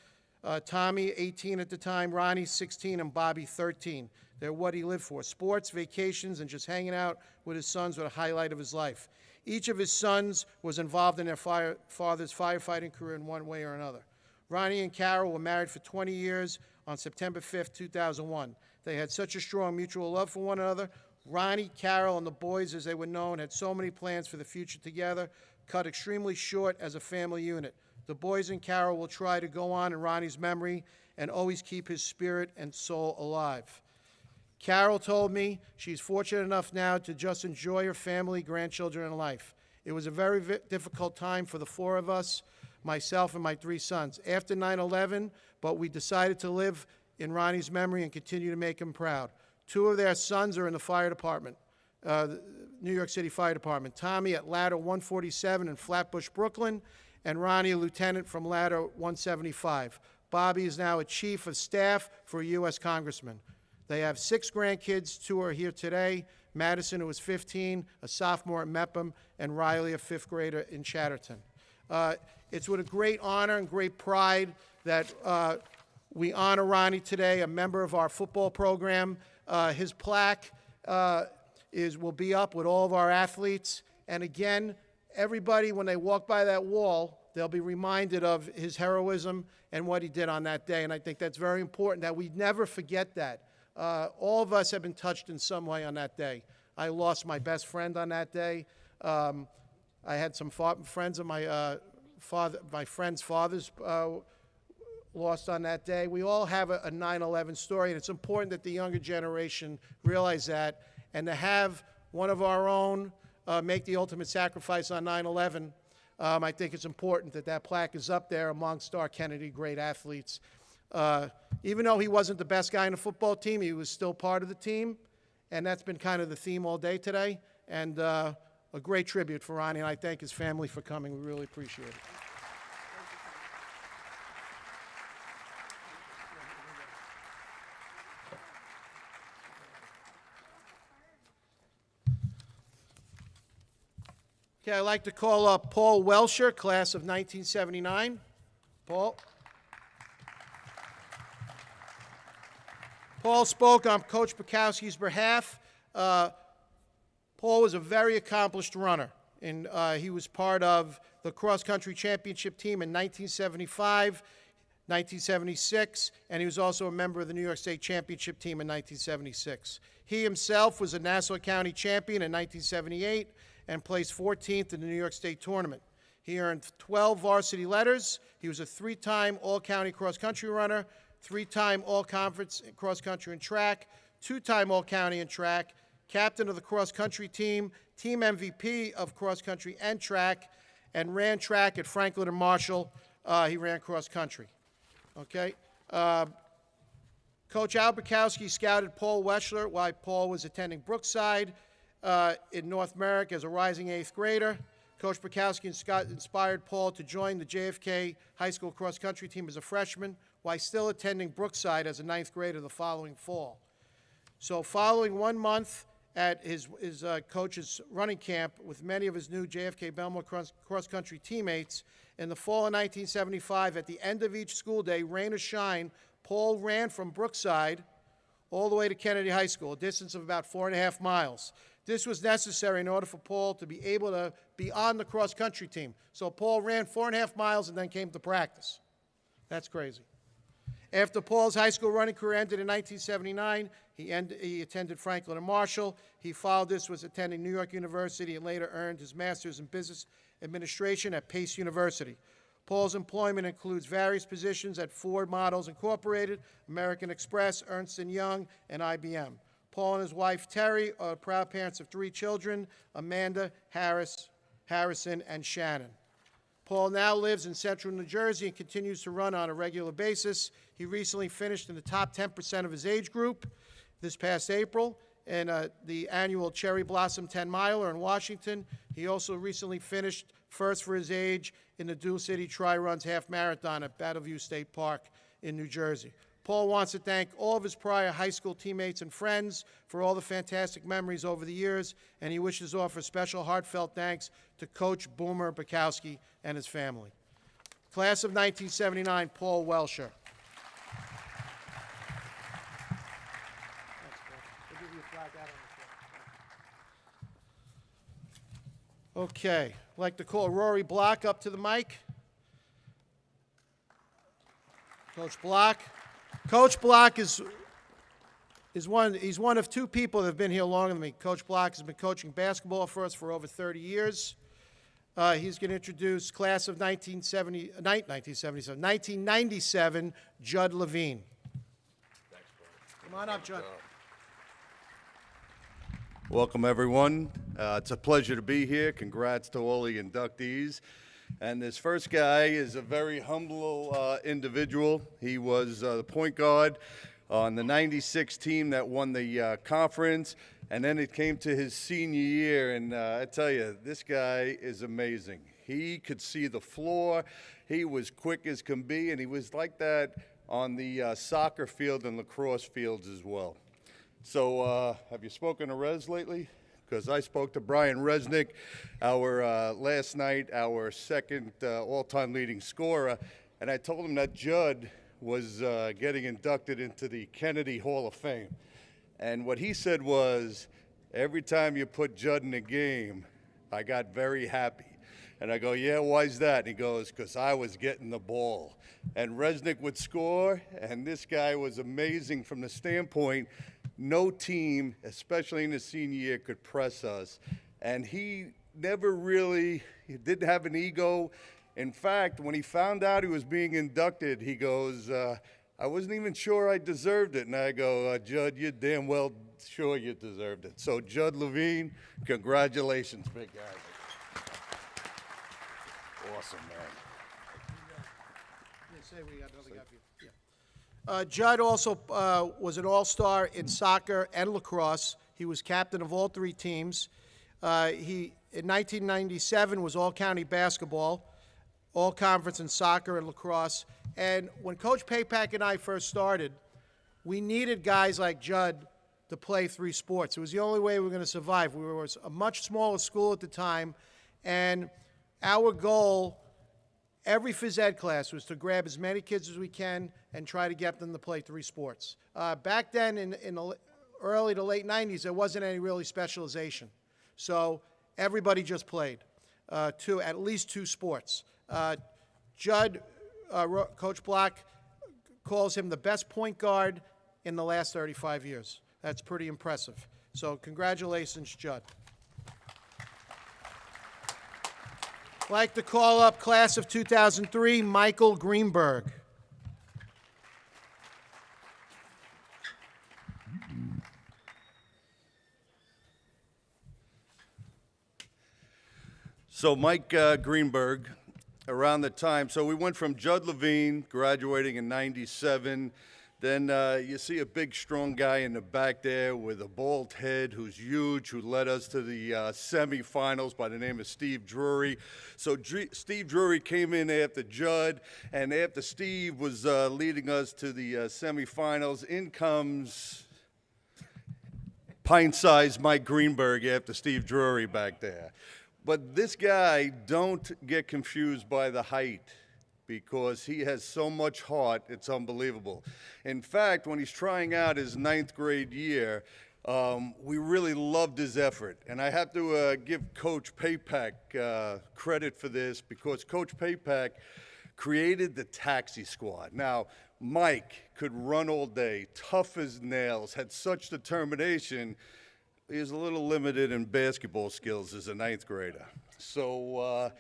Tommy, 18 at the time, Ronnie, 16, and Bobby, 13. They're what he lived for. Sports, vacations, and just hanging out with his sons were the highlight of his life. Each of his sons was involved in their father's firefighting career in one way or another. Ronnie and Carol were married for 20 years on September 5th, 2001. They had such a strong mutual love for one another. Ronnie, Carol, and the boys, as they were known, had so many plans for the future together, cut extremely short as a family unit. The boys and Carol will try to go on in Ronnie's memory and always keep his spirit and soul alive. Carol told me she's fortunate enough now to just enjoy her family, grandchildren, and life. It was a very difficult time for the 4 of us, myself and my 3 sons, after 9/11, but we decided to live in Ronnie's memory and continue to make him proud. 2 of their sons are in the fire department, the New York City Fire Department. Tommy at Ladder 147 in Flatbush, Brooklyn, and Ronnie, a lieutenant from Ladder 175. Bobby is now a chief of staff for a U.S. congressman. They have 6 grandkids. 2 are here today. Madison, who is 15, a sophomore at Mepham, and Riley, a 5th grader in Chatterton. It's with a great honor and great pride that we honor Ronnie today, a member of our football program. His plaque will be up with all of our athletes. And again, everybody, when they walk by that wall, they'll be reminded of his heroism and what he did on that day. And I think that's very important, that we never forget that. All of us have been touched in some way on that day. I lost my best friend on that day. I had some friends of my friends' fathers lost on that day. We all have a 9/11 story, and it's important that the younger generation realize that, and to have one of our own make the ultimate sacrifice on 9/11, I think it's important that that plaque is up there amongst our Kennedy great athletes. Even though he wasn't the best guy in the football team, he was still part of the team, and that's been kind of the theme all day today, and a great tribute for Ronnie, and I thank his family for coming. We really appreciate it. Okay, I'd like to call up Paul Welsher, class of 1979. Paul. Paul spoke on Coach Bukowski's behalf. Paul was a very accomplished runner, and he was part of the cross-country championship team in 1975, 1976, and he was also a member of the New York State championship team in 1976. He himself was a Nassau County champion in 1978 and placed 14th in the New York State tournament. He earned 12 varsity letters. He was a 3-time all-county cross-country runner, 3-time all-conference cross-country and track, 2-time all-county in track, captain of the cross-country team, team MVP of cross-country and track, and ran track at Franklin and Marshall. He ran cross-country. Okay? Coach Al Bukowski scouted Paul Welsher while Paul was attending Brookside in North Merrick as a rising 8th grader. Coach Bukowski inspired Paul to join the JFK High School cross-country team as a freshman while still attending Brookside as a 9th grader the following fall. So following 1 month at his coach's running camp with many of his new JFK Belmore cross-country teammates. In the fall of 1975, at the end of each school day, rain or shine, Paul ran from Brookside all the way to Kennedy High School, a distance of about 4.5 miles. This was necessary in order for Paul to be able to be on the cross-country team. So Paul ran 4.5 miles and then came to practice. That's crazy. After Paul's high school running career ended in 1979, he attended Franklin and Marshall. He followed this was attending New York University and later earned his master's in business administration at Pace University. Paul's employment includes various positions at Ford Models Incorporated, American Express, Ernst & Young, and IBM. Paul and his wife, Terry, are proud parents of 3 children, Amanda, Harrison, and Shannon. Paul now lives in central New Jersey and continues to run on a regular basis. He recently finished in the top 10% of his age group this past April in the annual Cherry Blossom 10-miler in Washington. He also recently finished first for his age in the Dual City Tri-Runs Half Marathon at Battleview State Park in New Jersey. Paul wants to thank all of his prior high school teammates and friends for all the fantastic memories over the years, and he wishes to offer special heartfelt thanks to Coach Boomer Bukowski and his family. Class of 1979, Paul Welsher. Okay, I'd like to call Rory Block up to the mic. Coach Block. Coach Block is one of 2 people that have been here longer than me. Coach Block has been coaching basketball for us for over 30 years. He's going to introduce class of 1997, Judd Levine. Thanks, Brian. Come on up, Judd. Welcome, everyone. It's a pleasure to be here. Congrats to all the inductees. And this first guy is a very humble individual. He was the point guard on the 96 team that won the conference. And then it came to his senior year, and I tell you, this guy is amazing. He could see the floor. He was quick as can be, and he was like that on the soccer field and lacrosse fields as well. So have you spoken to Rez lately? Because I spoke to Brian Resnick, last night, our second all-time leading scorer, and I told him that Judd was getting inducted into the Kennedy Hall of Fame. And what he said was, every time you put Judd in a game, I got very happy. And I go, yeah, why's that? And he goes, because I was getting the ball. And Resnick would score, and this guy was amazing from the standpoint, no team, especially in his senior year, could press us. And he didn't have an ego. In fact, when he found out he was being inducted, he goes, I wasn't even sure I deserved it. And I go, Judd, you're damn well sure you deserved it. So Judd Levine, congratulations, big guy. Awesome, man. Judd also was an all-star in soccer and lacrosse. He was captain of all 3 teams. He, in 1997, was all-county basketball, all-conference in soccer and lacrosse. And when Coach Papak and I first started, we needed guys like Judd to play 3 sports. It was the only way we were going to survive. We were a much smaller school at the time, and our goal every phys ed class was to grab as many kids as we can and try to get them to play 3 sports. Back then, in the early to late 90s, there wasn't any really specialization. So everybody just played at least 2 sports. Judd, Coach Block, calls him the best point guard in the last 35 years. That's pretty impressive. So congratulations, Judd. I'd like to call up class of 2003, Michael Greenberg. So Mike Greenberg, around the time, so we went from Judd Levine, graduating in 97, then you see a big, strong guy in the back there with a bald head who's huge, who led us to the semifinals by the name of Steve Drury. So Steve Drury came in after Judd, and after Steve was leading us to the semifinals, in comes pint-sized Mike Greenberg after Steve Drury back there. But this guy, don't get confused by the height, because he has so much heart, it's unbelievable. In fact, when he's trying out his 9th grade year, we really loved his effort. And I have to give Coach Papak credit for this, because Coach Papak created the taxi squad. Now, Mike could run all day, tough as nails, had such determination. He was a little limited in basketball skills as a 9th grader. So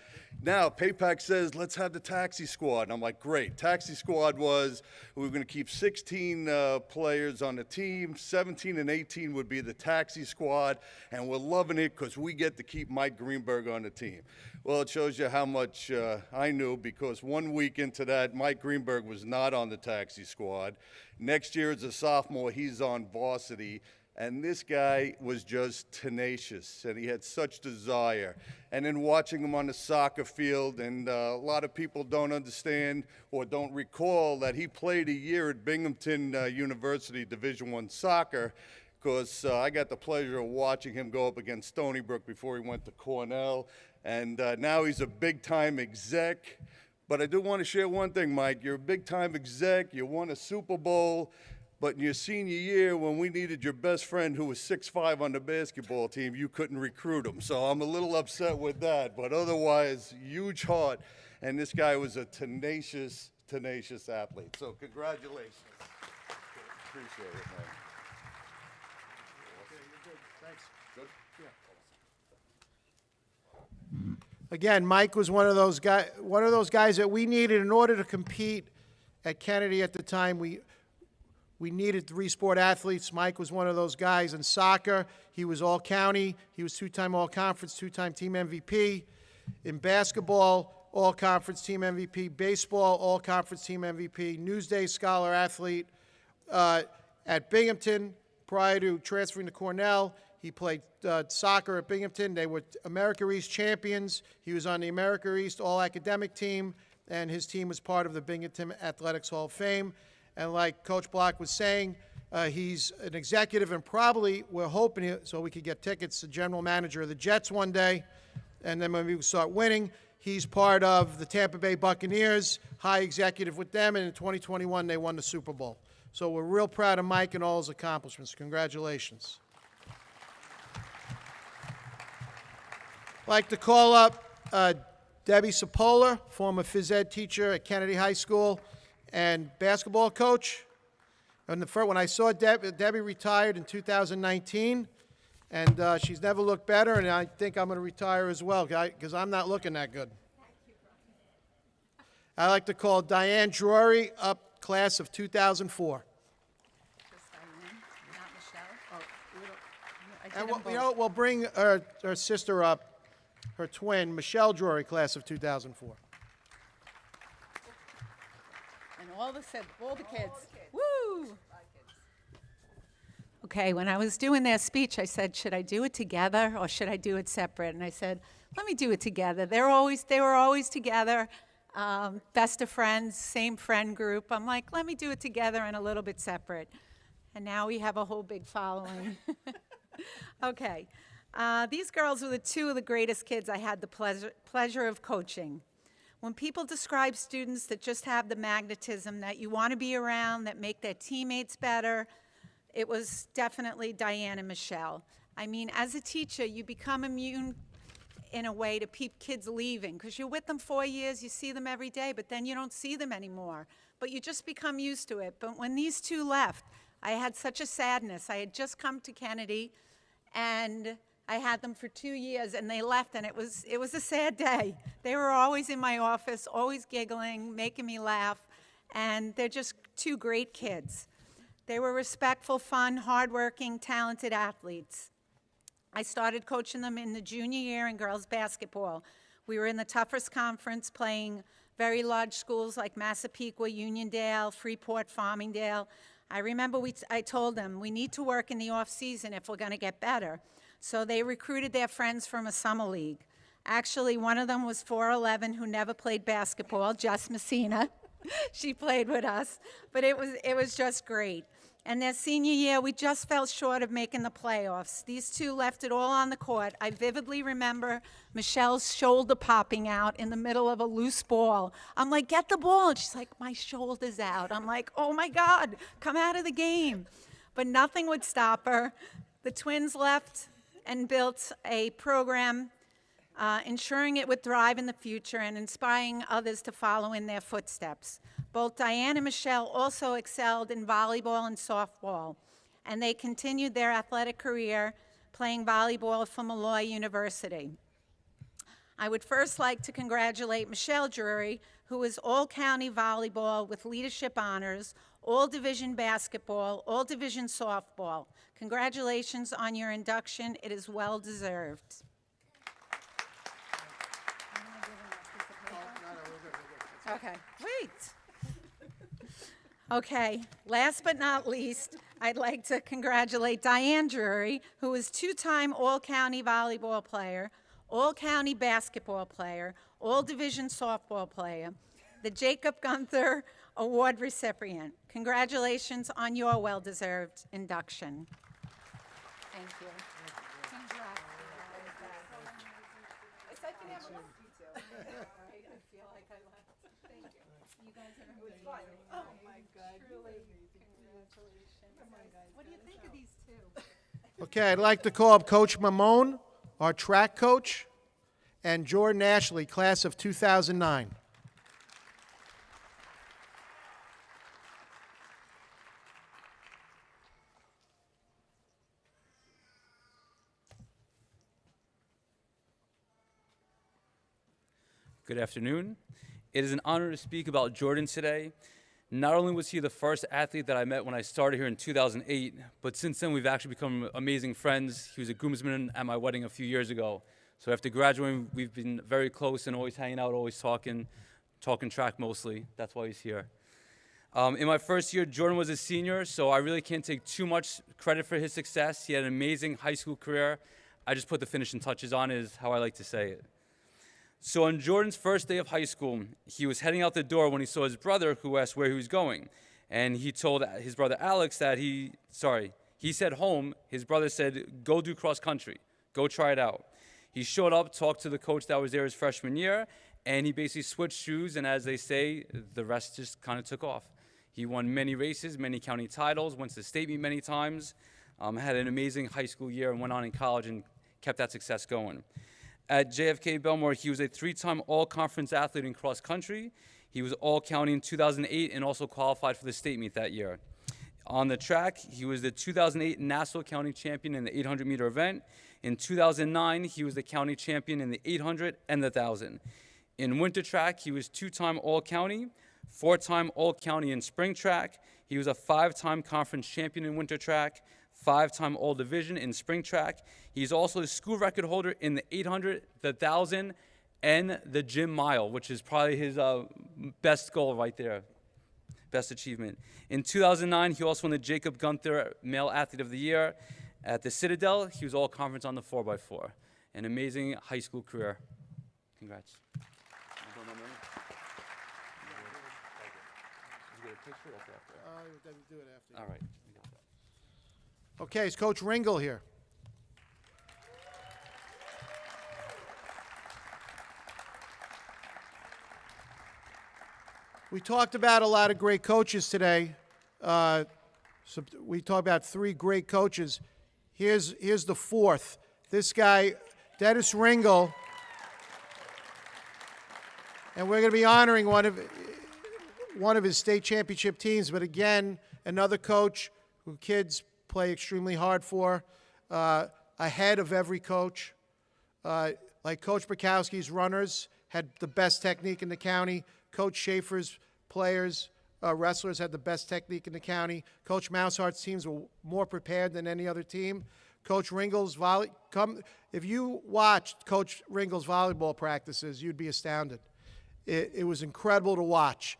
now Papak says, let's have the taxi squad. And I'm like, great. Taxi squad was, we were going to keep 16 players on the team. 17 and 18 would be the taxi squad. And we're loving it because we get to keep Mike Greenberg on the team. Well, it shows you how much I knew, because 1 week into that, Mike Greenberg was not on the taxi squad. Next year as a sophomore, he's on varsity. And this guy was just tenacious, and he had such desire. And then watching him on the soccer field, and a lot of people don't understand or don't recall that he played a year at Binghamton University Division I soccer, because I got the pleasure of watching him go up against Stony Brook before he went to Cornell. And now he's a big-time exec. But I do want to share one thing, Mike. You're a big-time exec. You won a Super Bowl. But in your senior year, when we needed your best friend who was 6'5" on the basketball team, you couldn't recruit him. So I'm a little upset with that. But otherwise, huge heart. And this guy was a tenacious athlete. So congratulations. Appreciate it, man. Okay, you're good. Thanks. Good? Yeah. Again, Mike was one of those guys that we needed in order to compete at Kennedy at the time. We needed 3-sport athletes. Mike was one of those guys. In soccer, he was all-county. He was 2-time all-conference, 2-time team MVP. In basketball, all-conference team MVP. Baseball, all-conference team MVP. Newsday Scholar athlete. At Binghamton, prior to transferring to Cornell, he played soccer at Binghamton. They were America East champions. He was on the America East all-academic team, and his team was part of the Binghamton Athletics Hall of Fame. And like Coach Block was saying, he's an executive, and probably we're hoping so we could get tickets to general manager of the Jets one day. And then when we start winning, he's part of the Tampa Bay Buccaneers, high executive with them. And in 2021, they won the Super Bowl. So we're real proud of Mike and all his accomplishments. Congratulations. I'd like to call up Debbie Sapola, former phys ed teacher at Kennedy High School and basketball coach. And when I saw Debbie retired in 2019, and she's never looked better, and I think I'm going to retire as well, because I'm not looking that good. I'd like to call Diane Drury up, class of 2004. And we'll bring her sister up, her twin, Michelle Drury, class of 2004. And all the kids. Woo! Okay, when I was doing their speech, I said, should I do it together or should I do it separate? And I said, let me do it together. They were always together, best of friends, same friend group. I'm like, let me do it together and a little bit separate. And now we have a whole big following. Okay, these girls were two of the greatest kids I had the pleasure of coaching. When people describe students that just have the magnetism that you want to be around, that make their teammates better, it was definitely Diane and Michelle. I mean, as a teacher, you become immune in a way to kids leaving, because you're with them 4 years, you see them every day, but then you don't see them anymore. But you just become used to it. But when these two left, I had such a sadness. I had just come to Kennedy, and I had them for 2 years, and they left, and it was a sad day. They were always in my office, always giggling, making me laugh, and they're just two great kids. They were respectful, fun, hardworking, talented athletes. I started coaching them in the junior year in girls basketball. We were in the toughest conference, playing very large schools like Massapequa, Uniondale, Freeport, Farmingdale. I remember I told them, we need to work in the off-season if we're going to get better. So they recruited their friends from a summer league. Actually, one of them was 4'11", who never played basketball, Jess Messina. She played with us, but it was just great. And their senior year, we just fell short of making the playoffs. These two left it all on the court. I vividly remember Michelle's shoulder popping out in the middle of a loose ball. I'm like, get the ball. And she's like, my shoulder's out. I'm like, oh my God, come out of the game. But nothing would stop her. The twins left and built a program ensuring it would thrive in the future and inspiring others to follow in their footsteps. Both Diane and Michelle also excelled in volleyball and softball, and they continued their athletic career playing volleyball for Malloy University. I would first like to congratulate Michelle Drury, who is all-county volleyball with leadership honors, all-division basketball, all-division softball. Congratulations on your induction. It is well-deserved. Okay, wait. Okay, last but not least, I'd like to congratulate Diane Drury, who is two-time all-county volleyball player, all-county basketball player, all-division softball player, the Jacob Gunther Award recipient. Congratulations on your well-deserved induction. Thank you. Congrats. It's like you never left you two. I feel like I left. Thank you. You guys are amazing. It was fun. Oh my God. Truly, congratulations. Come on, guys. What do you think of these two? Okay, I'd like to call up Coach Mamone, our track coach, and Jordan Ashley, class of 2009. Good afternoon. It is an honor to speak about Jordan today. Not only was he the first athlete that I met when I started here in 2008, but since then we've actually become amazing friends. He was a groomsman at my wedding a few years ago. So after graduating, we've been very close and always hanging out, always talking track mostly. That's why he's here. In my first year, Jordan was a senior, so I really can't take too much credit for his success. He had an amazing high school career. I just put the finishing touches on, is how I like to say it. So on Jordan's first day of high school, he was heading out the door when he saw his brother, who asked where he was going. And he told his brother Alex that he said home. His brother said, go do cross country, go try it out. He showed up, talked to the coach that was there his freshman year, and he basically switched shoes, and as they say, the rest just kind of took off. He won many races, many county titles, went to state meet many times, had an amazing high school year, and went on in college and kept that success going. At JFK Belmore, he was a three-time all-conference athlete in cross country. He was all-county in 2008 and also qualified for the state meet that year. On the track, he was the 2008 Nassau County champion in the 800-meter event. In 2009, he was the county champion in the 800 and the 1,000. In winter track, he was two-time all-county, four-time all-county in spring track. He was a five-time conference champion in winter track, five-time all-division in spring track. He's also the school record holder in the 800, the 1,000, and the gym mile, which is probably his best goal right there, best achievement. In 2009, he also won the Jacob Gunther Male Athlete of the Year. At the Citadel, he was all-conference on the 4x4. An amazing high school career. Congrats. All right. Okay, is Coach Ringel here? We talked about a lot of great coaches today. We talked about three great coaches. Here's the fourth. This guy, Dennis Ringel. And we're going to be honoring one of his state championship teams, but again, another coach who kids play extremely hard for, ahead of every coach. Like Coach Bukowski's runners had the best technique in the county. Coach Schaefer's players, wrestlers had the best technique in the county. Coach Moushart's teams were more prepared than any other team. Coach Ringel's if you watched Coach Ringel's volleyball practices, you'd be astounded. It was incredible to watch.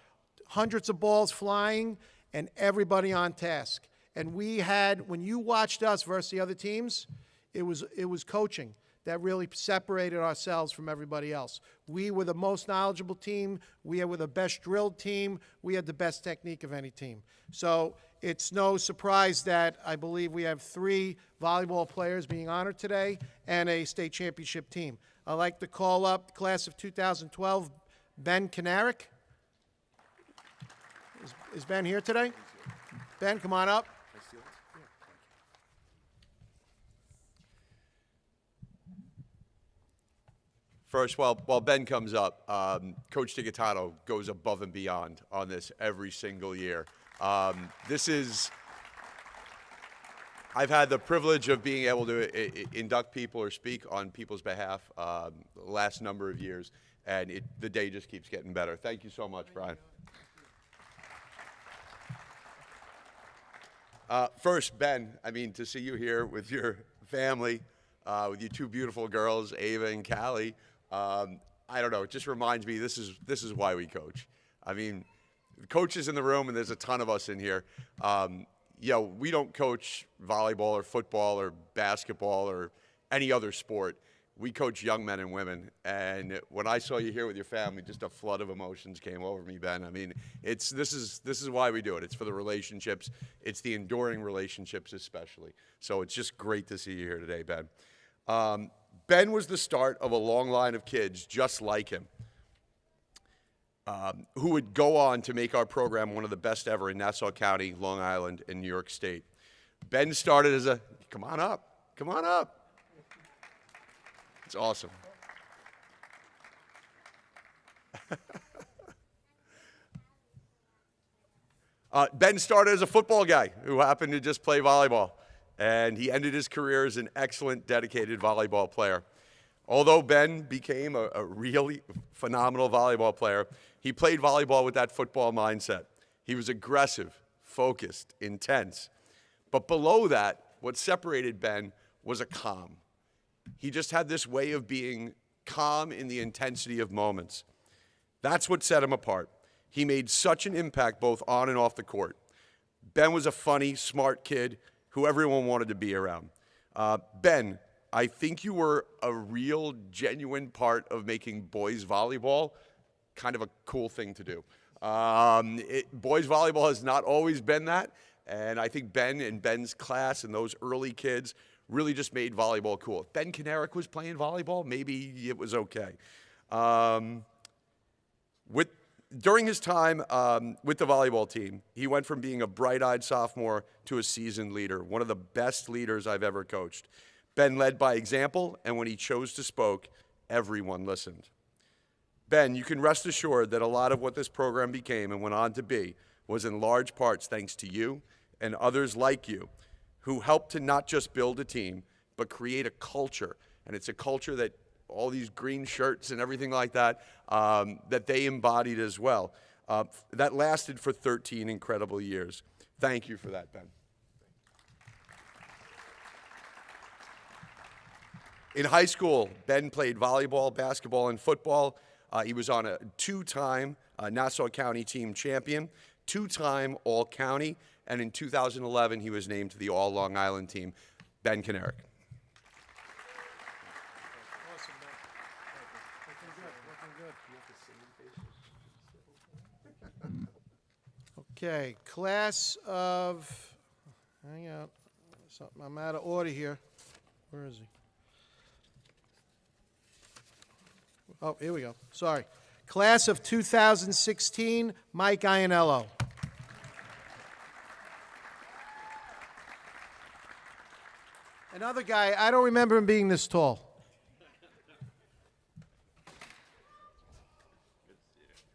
Hundreds of balls flying and everybody on task. And we had, when you watched us versus the other teams, it was coaching. that really separated ourselves from everybody else. We were the most knowledgeable team. We were the best drilled team. We had the best technique of any team. So it's no surprise that I believe we have 3 volleyball players being honored today and a state championship team. I'd like to call up the class of 2012, Ben Kanarick. Is Ben here today? Ben, come on up. First, while Ben comes up, Coach DiGaetano goes above and beyond on this every single year. I've had the privilege of being able to induct people or speak on people's behalf the last number of years, and the day just keeps getting better. Thank you so much, Brian. First, Ben, I mean, to see you here with your family, with your 2 beautiful girls, Ava and Callie, I don't know, it just reminds me this is why we coach. I mean, the coaches in the room, and there's a ton of us in here, we don't coach volleyball or football or basketball or any other sport. We coach young men and women, and when I saw you here with your family, just a flood of emotions came over me, Ben. I mean, this is why we do it. It's for the relationships. It's the enduring relationships especially. So it's just great to see you here today, Ben. Ben was the start of a long line of kids just like him, who would go on to make our program one of the best ever in Nassau County, Long Island, and New York State. Ben started as come on up. It's awesome. Ben started as a football guy who happened to just play volleyball, and he ended his career as an excellent, dedicated volleyball player. Although Ben became a really phenomenal volleyball player, he played volleyball with that football mindset. He was aggressive, focused, intense. But below that, what separated Ben was a calm. He just had this way of being calm in the intensity of moments. That's what set him apart. He made such an impact both on and off the court. Ben was a funny, smart kid who everyone wanted to be around. Ben, I think you were a real, genuine part of making boys volleyball kind of a cool thing to do. Boys volleyball has not always been that, and I think Ben and Ben's class and those early kids really just made volleyball cool. If Ben Kanarick was playing volleyball, maybe it was okay. During his time with the volleyball team, he went from being a bright-eyed sophomore to a seasoned leader, one of the best leaders I've ever coached. Ben led by example, and when he chose to spoke, everyone listened. Ben, you can rest assured that a lot of what this program became and went on to be was in large parts thanks to you and others like you who helped to not just build a team, but create a culture. And it's a culture that all these green shirts and everything like that, that they embodied as well. That lasted for 13 incredible years. Thank you for that, Ben. In high school, Ben played volleyball, basketball, and football. He was on a 2-time Nassau County team champion, 2-time All-County, and in 2011, he was named to the All-Long Island team. Ben Kanarick. Okay, class of, hang on, I'm out of order here. Where is he? Oh, here we go. Sorry. Class of 2016, Mike Iannello. Another guy, I don't remember him being this tall.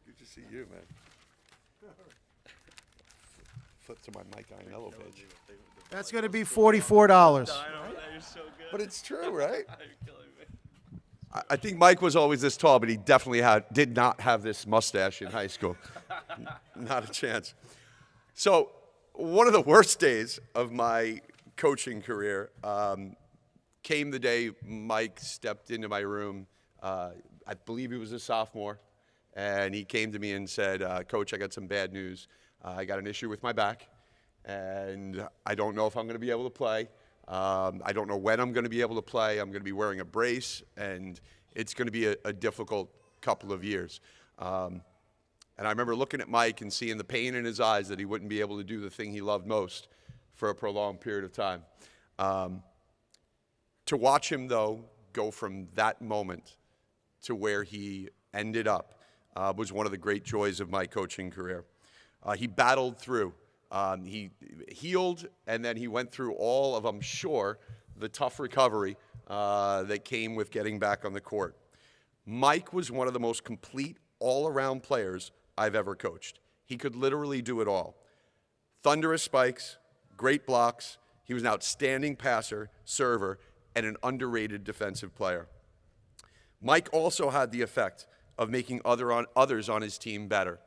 Good to see you, man. Flip to my Mike Iannello page. That's going to be $44. But it's true, right? I think Mike was always this tall, but he definitely did not have this mustache in high school. Not a chance. So one of the worst days of my coaching career came the day Mike stepped into my room. I believe he was a sophomore, and he came to me and said, Coach, I got some bad news. I got an issue with my back, and I don't know if I'm going to be able to play. I don't know when I'm going to be able to play. I'm going to be wearing a brace, and it's going to be a difficult couple of years. And I remember looking at Mike and seeing the pain in his eyes that he wouldn't be able to do the thing he loved most for a prolonged period of time. To watch him, though, go from that moment to where he ended up was one of the great joys of my coaching career. He battled through. He healed, and then he went through all of, I'm sure, the tough recovery that came with getting back on the court. Mike was one of the most complete all-around players I've ever coached. He could literally do it all. Thunderous spikes, great blocks. He was an outstanding passer, server, and an underrated defensive player. Mike also had the effect of making others on his team better.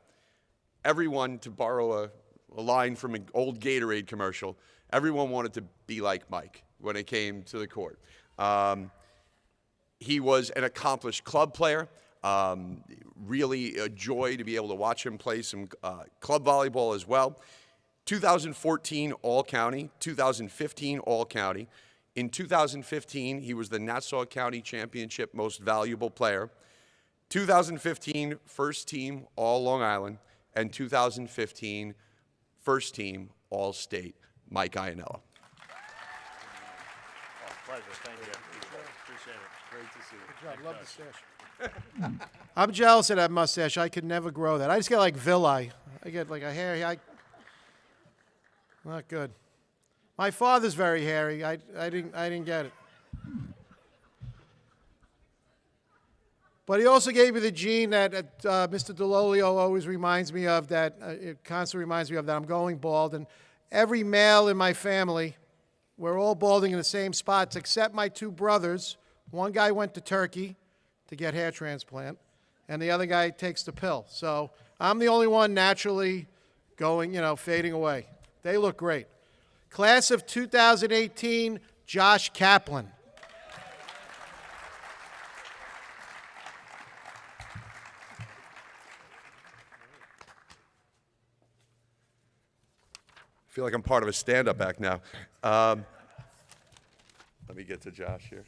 Everyone, to borrow a line from an old Gatorade commercial, everyone wanted to be like Mike when it came to the court. He was an accomplished club player. Really a joy to be able to watch him play some club volleyball as well. 2014 All-County, 2015 All-County. In 2015, he was the Nassau County Championship Most Valuable Player. 2015 First Team All-Long Island, and 2015 First Team All-State, Mike Iannella. Pleasure, thank you. Appreciate it. Great to see you. Good job, love the stash. I'm jealous of that mustache. I could never grow that. I just get like villi. I get like a hair. Not good. My father's very hairy. I didn't get it. But he also gave me the gene that Mr. DeLolio always reminds me of, that it constantly reminds me of, that I'm going bald. And every male in my family, we're all balding in the same spots except my two brothers. One guy went to Turkey to get hair transplant, and the other guy takes the pill. So I'm the only one naturally going, fading away. They look great. Class of 2018, Josh Kaplan. I feel like I'm part of a stand-up act now. Let me get to Josh here.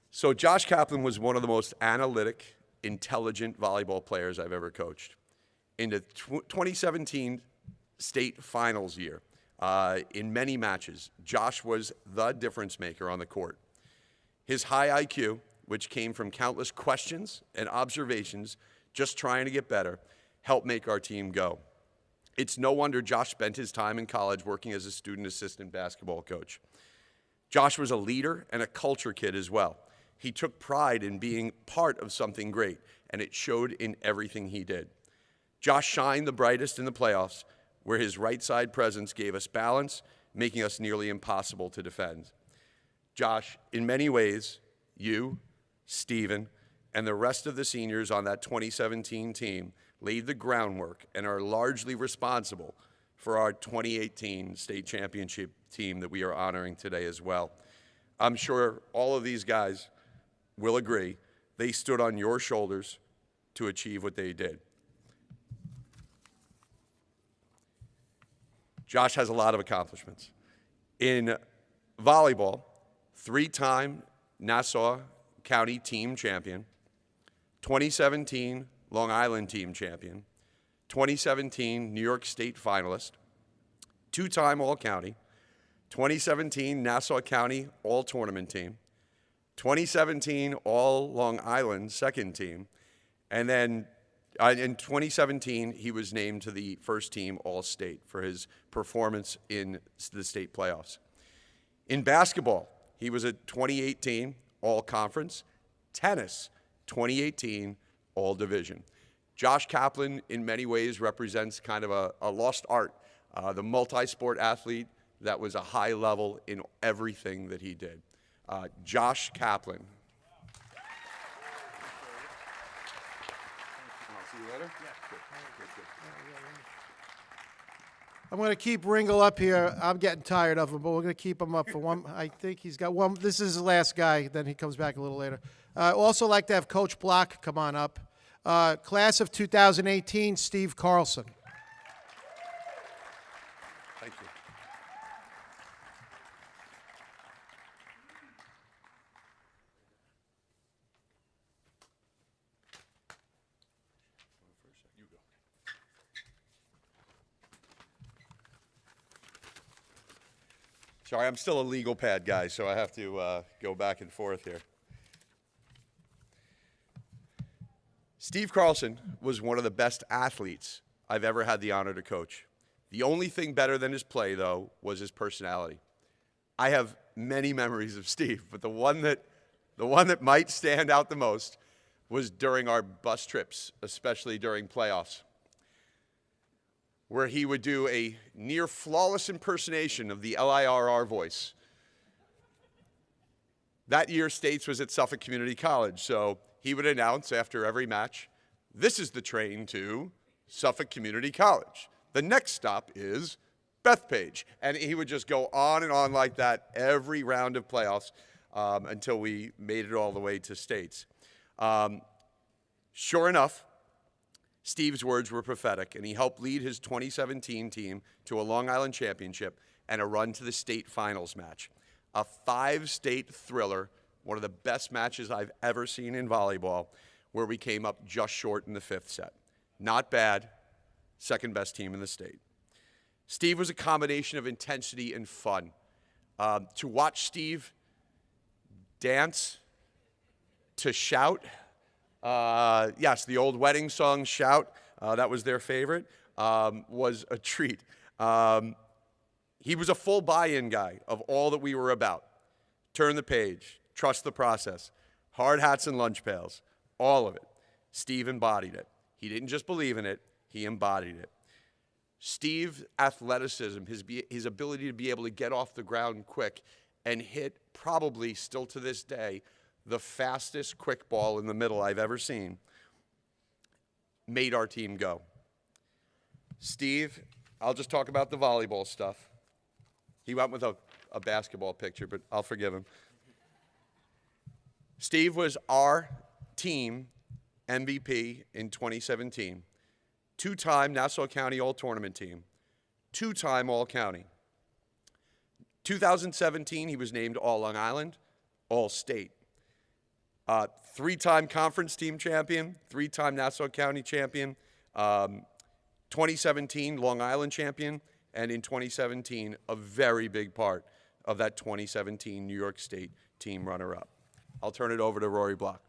So Josh Kaplan was one of the most analytic, intelligent volleyball players I've ever coached. In the 2017 state finals year, in many matches, Josh was the difference maker on the court. His high IQ, which came from countless questions and observations, just trying to get better, helped make our team go. It's no wonder Josh spent his time in college working as a student assistant basketball coach. Josh was a leader and a culture kid as well. He took pride in being part of something great, and it showed in everything he did. Josh shined the brightest in the playoffs, where his right side presence gave us balance, making us nearly impossible to defend. Josh, in many ways, you, Stephen, and the rest of the seniors on that 2017 team laid the groundwork and are largely responsible for our 2018 state championship team that we are honoring today as well. I'm sure all of these guys will agree they stood on your shoulders to achieve what they did. Josh has a lot of accomplishments. In volleyball, 3-time Nassau County team champion, 2017 Long Island team champion, 2017 New York State finalist, 2-time All-County, 2017 Nassau County All-Tournament team, 2017 All-Long Island second team, and then in 2017 he was named to the first team All-State for his performance in the state playoffs. In basketball, he was a 2018 All-Conference, tennis, 2018 All-Division. Josh Kaplan, in many ways, represents kind of a lost art, the multi-sport athlete that was a high level in everything that he did. Josh Kaplan. I'll see you later. I'm going to keep Ringle up here. I'm getting tired of him, but we're going to keep him up for one. I think he's got one. This is the last guy. Then he comes back a little later. Also like to have Coach Block come on up. Class of 2018, Steve Carlson. Thank you. Sorry, I'm still a legal pad guy, so I have to go back and forth here. Steve Carlson was one of the best athletes I've ever had the honor to coach. The only thing better than his play, though, was his personality. I have many memories of Steve, but the one that might stand out the most was during our bus trips, especially during playoffs, where he would do a near flawless impersonation of the LIRR voice. That year, States was at Suffolk Community College, so he would announce after every match, "This is the train to Suffolk Community College. The next stop is Bethpage." And he would just go on and on like that every round of playoffs until we made it all the way to States. Sure enough, Steve's words were prophetic, and he helped lead his 2017 team to a Long Island championship and a run to the state finals match. A 5-state thriller, one of the best matches I've ever seen in volleyball, where we came up just short in the 5th set. Not bad, second best team in the state. Steve was a combination of intensity and fun. To watch Steve dance, to shout, yes, the old wedding song, Shout, that was their favorite, was a treat. He was a full buy-in guy of all that we were about. Turn the page, trust the process, hard hats and lunch pails, all of it. Steve embodied it. He didn't just believe in it, he embodied it. Steve's athleticism, his ability to be able to get off the ground quick and hit, probably still to this day, the fastest quick ball in the middle I've ever seen, made our team go. Steve, I'll just talk about the volleyball stuff. He went with a basketball picture, but I'll forgive him. Steve was our team MVP in 2017. 2-time Nassau County All-Tournament team. 2-time All-County. 2017, he was named All-Long Island, All-State. 3-time conference team champion, 3-time Nassau County champion, 2017 Long Island champion, and in 2017, a very big part of that 2017 New York State team runner-up. I'll turn it over to Rory Block.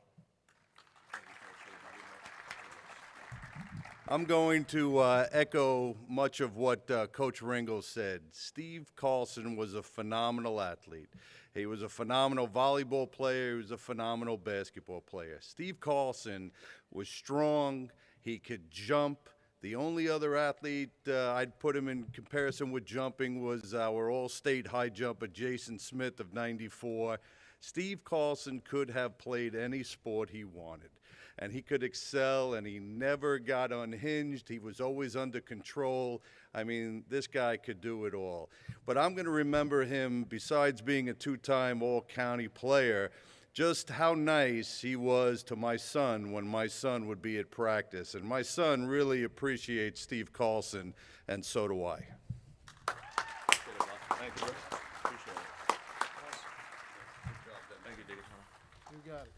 I'm going to echo much of what Coach Ringel said. Steve Carlson was a phenomenal athlete. He was a phenomenal volleyball player. He was a phenomenal basketball player. Steve Carlson was strong. He could jump. The only other athlete I'd put him in comparison with jumping was our all-state high jumper, Jason Smith of '94. Steve Carlson could have played any sport he wanted, and he could excel, and he never got unhinged. He was always under control. I mean, this guy could do it all. But I'm going to remember him, besides being a 2-time all-county player, just how nice he was to my son when my son would be at practice. And my son really appreciates Steve Carlson, and so do I. Thank you, Rick. Appreciate it. Good job, Dan. Thank you, Dave. You got it.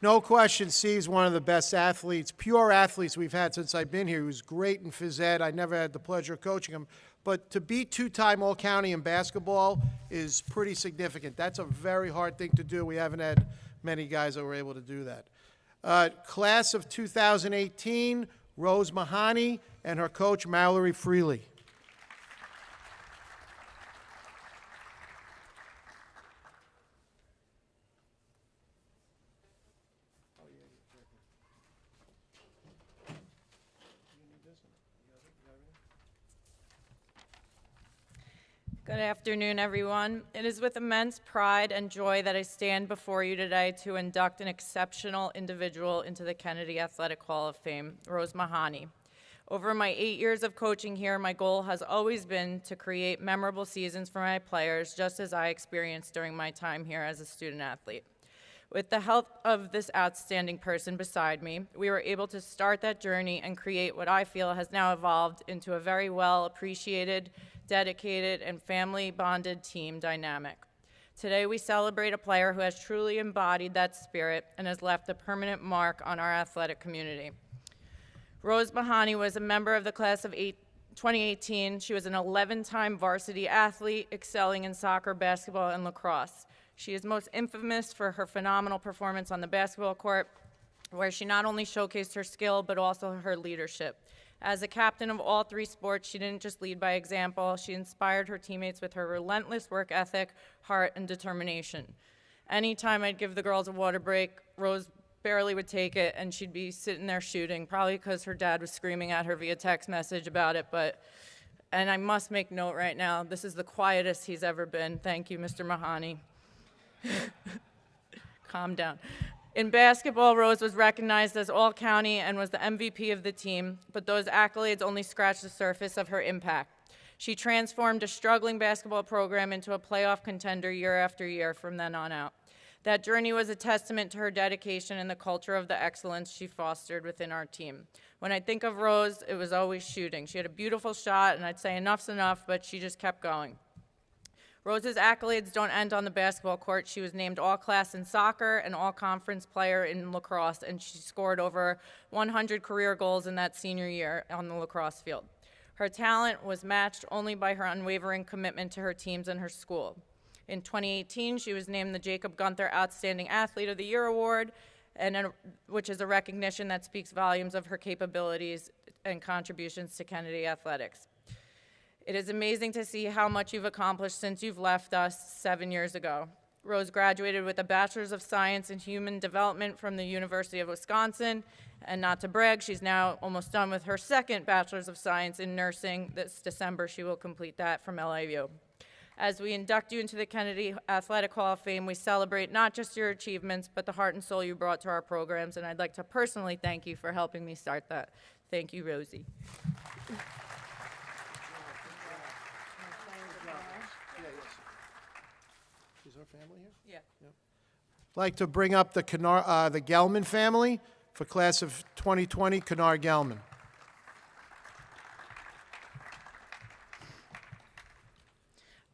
No question, Steve's one of the best athletes, pure athletes we've had since I've been here. He was great in phys ed. I never had the pleasure of coaching him. But to be 2-time All-County in basketball is pretty significant. That's a very hard thing to do. We haven't had many guys that were able to do that. Class of 2018, Rose Mahoney and her coach, Mallory Freely. Good afternoon, everyone. It is with immense pride and joy that I stand before you today to induct an exceptional individual into the Kennedy Athletic Hall of Fame, Rose Mahoney. Over my 8 years of coaching here, my goal has always been to create memorable seasons for my players, just as I experienced during my time here as a student athlete. With the help of this outstanding person beside me, we were able to start that journey and create what I feel has now evolved into a very well appreciated, dedicated, and family-bonded team dynamic. Today, we celebrate a player who has truly embodied that spirit and has left a permanent mark on our athletic community. Rose Mahoney was a member of the class of 2018. She was an 11-time varsity athlete, excelling in soccer, basketball, and lacrosse. She is most infamous for her phenomenal performance on the basketball court, where she not only showcased her skill, but also her leadership. As a captain of all 3 sports, she didn't just lead by example, she inspired her teammates with her relentless work ethic, heart, and determination. Anytime I'd give the girls a water break, Rose barely would take it, and she'd be sitting there shooting, probably because her dad was screaming at her via text message about it, and I must make note right now, this is the quietest he's ever been. Thank you, Mr. Mahoney. Calm down. In basketball, Rose was recognized as All-County and was the MVP of the team, but those accolades only scratched the surface of her impact. She transformed a struggling basketball program into a playoff contender year after year from then on out. That journey was a testament to her dedication and the culture of the excellence she fostered within our team. When I think of Rose, it was always shooting. She had a beautiful shot, and I'd say enough's enough, but she just kept going. Rose's accolades don't end on the basketball court. She was named All-Class in soccer and All-Conference player in lacrosse, and she scored over 100 career goals in that senior year on the lacrosse field. Her talent was matched only by her unwavering commitment to her teams and her school. In 2018, she was named the Jacob Gunther Outstanding Athlete of the Year Award, which is a recognition that speaks volumes of her capabilities and contributions to Kennedy athletics. It is amazing to see how much you've accomplished since you've left us 7 years ago. Rose graduated with a Bachelor's of Science in Human Development from the University of Wisconsin, and not to brag, she's now almost done with her second Bachelor's of Science in Nursing. This December, she will complete that from LIU. As we induct you into the Kennedy Athletic Hall of Fame, we celebrate not just your achievements, but the heart and soul you brought to our programs, and I'd like to personally thank you for helping me start that. Thank you, Rosie. Is our family here? Yeah. I'd like to bring up the Gelman family for class of 2020, Kennard Gelman.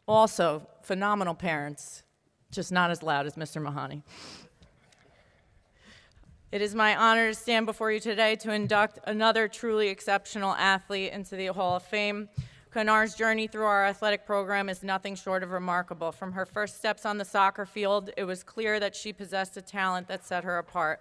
Also, phenomenal parents, just not as loud as Mr. Mahoney. It is my honor to stand before you today to induct another truly exceptional athlete into the Hall of Fame. Kennard's journey through our athletic program is nothing short of remarkable. From her first steps on the soccer field, it was clear that she possessed a talent that set her apart.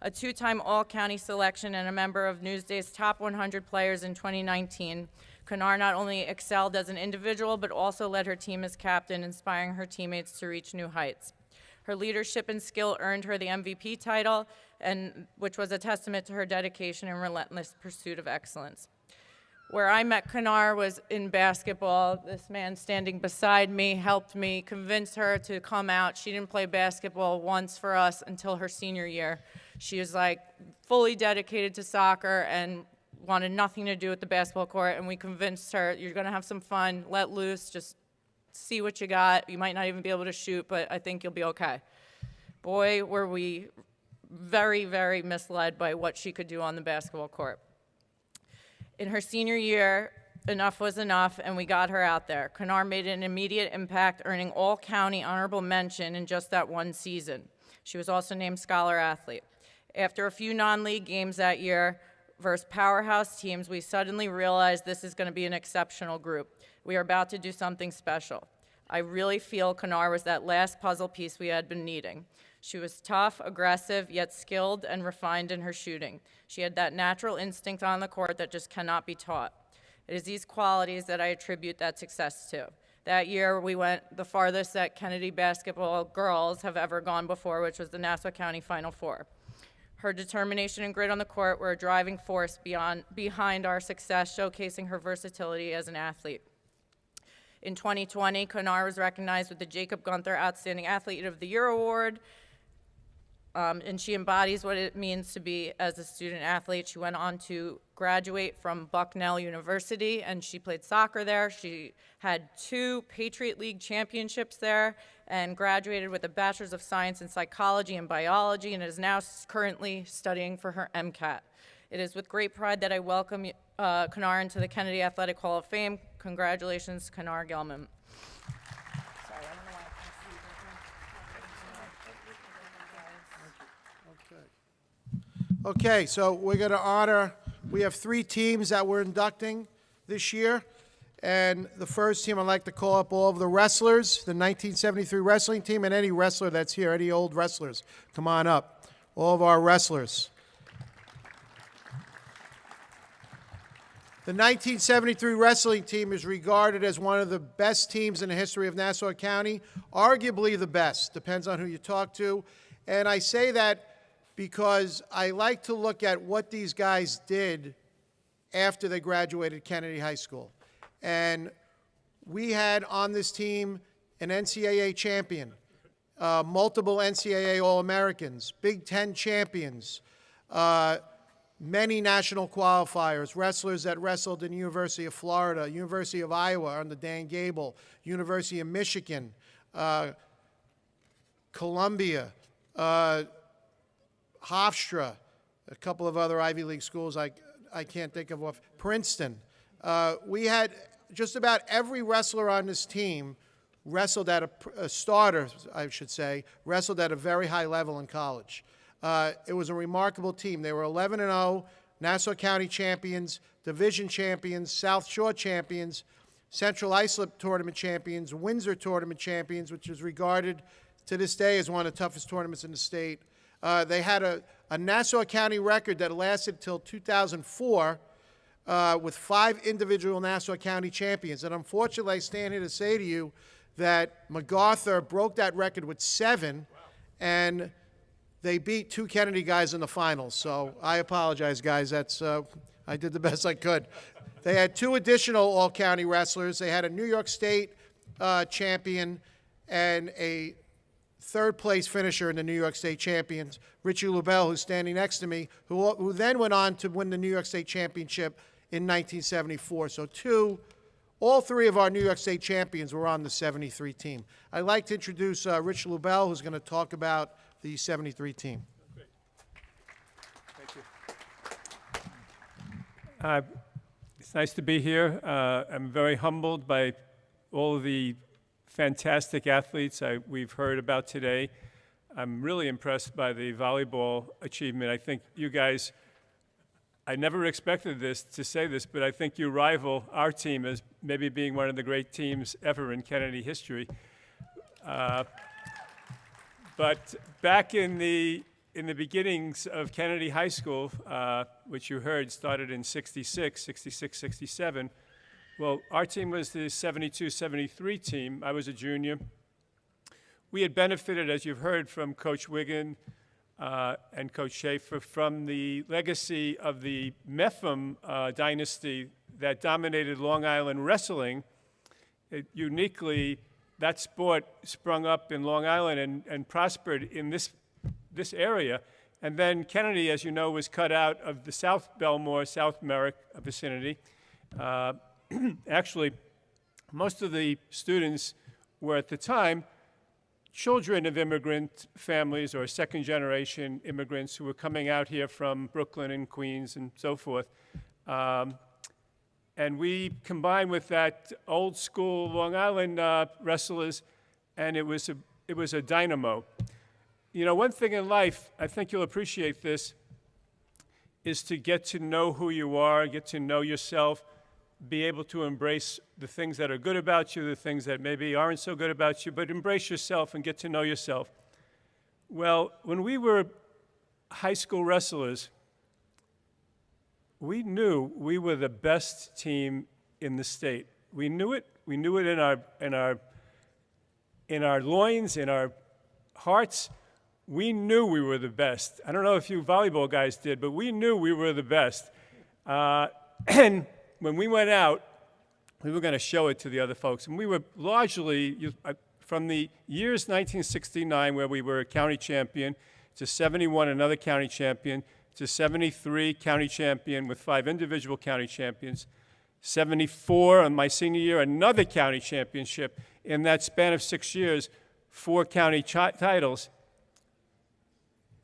A 2-time All-County selection and a member of Newsday's top 100 players in 2019, Kennard not only excelled as an individual, but also led her team as captain, inspiring her teammates to reach new heights. Her leadership and skill earned her the MVP title, which was a testament to her dedication and relentless pursuit of excellence. Where I met Kennard was in basketball. This man standing beside me helped me convince her to come out. She didn't play basketball once for us until her senior year. She was like fully dedicated to soccer and wanted nothing to do with the basketball court, and we convinced her, you're gonna have some fun, let loose, just see what you got. You might not even be able to shoot, but I think you'll be okay. Boy, were we very, very misled by what she could do on the basketball court. In her senior year, enough was enough, and we got her out there. Kennard made an immediate impact, earning All-County honorable mention in just that one season. She was also named Scholar Athlete. After a few non-league games that year versus powerhouse teams, we suddenly realized this is going to be an exceptional group. We are about to do something special. I really feel Kennard was that last puzzle piece we had been needing. She was tough, aggressive, yet skilled and refined in her shooting. She had that natural instinct on the court that just cannot be taught. It is these qualities that I attribute that success to. That year, we went the farthest that Kennedy basketball girls have ever gone before, which was the Nassau County Final Four. Her determination and grit on the court were a driving force behind our success, showcasing her versatility as an athlete. In 2020, Kennard was recognized with the Jacob Gunther Outstanding Athlete of the Year Award. and she embodies what it means to be as a student athlete. She went on to graduate from Bucknell University, and she played soccer there. She had 2 Patriot League championships there and graduated with a Bachelor's of Science in Psychology and Biology, and is now currently studying for her MCAT. It is with great pride that I welcome Kenar into the Kennedy Athletic Hall of Fame. Congratulations, Kenar Gelman. Okay, so we're going to honor, we have 3 teams that we're inducting this year. And the first team, I'd like to call up all of the wrestlers, the 1973 wrestling team, and any wrestler that's here, any old wrestlers. Come on up. All of our wrestlers. The 1973 wrestling team is regarded as one of the best teams in the history of Nassau County, arguably the best, depends on who you talk to. And I say that because I like to look at what these guys did after they graduated Kennedy High School. And we had on this team an NCAA champion, multiple NCAA All-Americans, Big Ten champions, many national qualifiers, wrestlers that wrestled in University of Florida, University of Iowa under Dan Gable, University of Michigan, Columbia, Hofstra, a couple of other Ivy League schools I can't think of, Princeton. We had just about every wrestler on this team wrestled at a starter, I should say, wrestled at a very high level in college. It was a remarkable team. They were 11-0, Nassau County champions, division champions, South Shore champions, Central Islip tournament champions, Windsor tournament champions, which is regarded to this day as one of the toughest tournaments in the state. They had a Nassau County record that lasted till 2004 with 5 individual Nassau County champions. And unfortunately, I stand here to say to you that MacArthur broke that record with 7, and they beat 2 Kennedy guys in the finals. So I apologize, guys. That's I did the best I could. They had 2 additional all-county wrestlers. They had a New York State champion and a third-place finisher in the New York State champions, Richie Lubell, who's standing next to me, who then went on to win the New York State championship in 1974. So all 3 of our New York State champions were on the 73 team. I'd like to introduce Rich Lubell, who's going to talk about the 73 team. Thank you. It's nice to be here. I'm very humbled by all of the fantastic athletes we've heard about today. I'm really impressed by the volleyball achievement. I think you guys, I never expected to say this, but I think you rival our team as maybe being one of the great teams ever in Kennedy history. But back in the beginnings of Kennedy High School, which you heard started in 66, 67, well, our team was the 72-73 team. I was a junior. We had benefited, as you've heard, from Coach Wiggin and Coach Schaefer, from the legacy of the Mepham dynasty that dominated Long Island wrestling. Uniquely, that sport sprung up in Long Island and prospered in this area. And then Kennedy, as you know, was cut out of the South Belmore, South Merrick vicinity. Actually, most of the students were at the time children of immigrant families or second-generation immigrants who were coming out here from Brooklyn and Queens and so forth. And we combined with that old school Long Island wrestlers, and it was a dynamo. You know, one thing in life, I think you'll appreciate this, is to get to know who you are, get to know yourself, be able to embrace the things that are good about you, the things that maybe aren't so good about you, but embrace yourself and get to know yourself. Well, when we were high school wrestlers, we knew we were the best team in the state. We knew it. We knew it in our loins, in our hearts. We knew we were the best. I don't know if you volleyball guys did, but we knew we were the best. And when we went out, we were going to show it to the other folks. And we were largely, from the years 1969, where we were a county champion, to 71, another county champion, to 73, county champion with 5 individual county champions, 74, in my senior year, another county championship. In that span of 6 years, 4 county titles.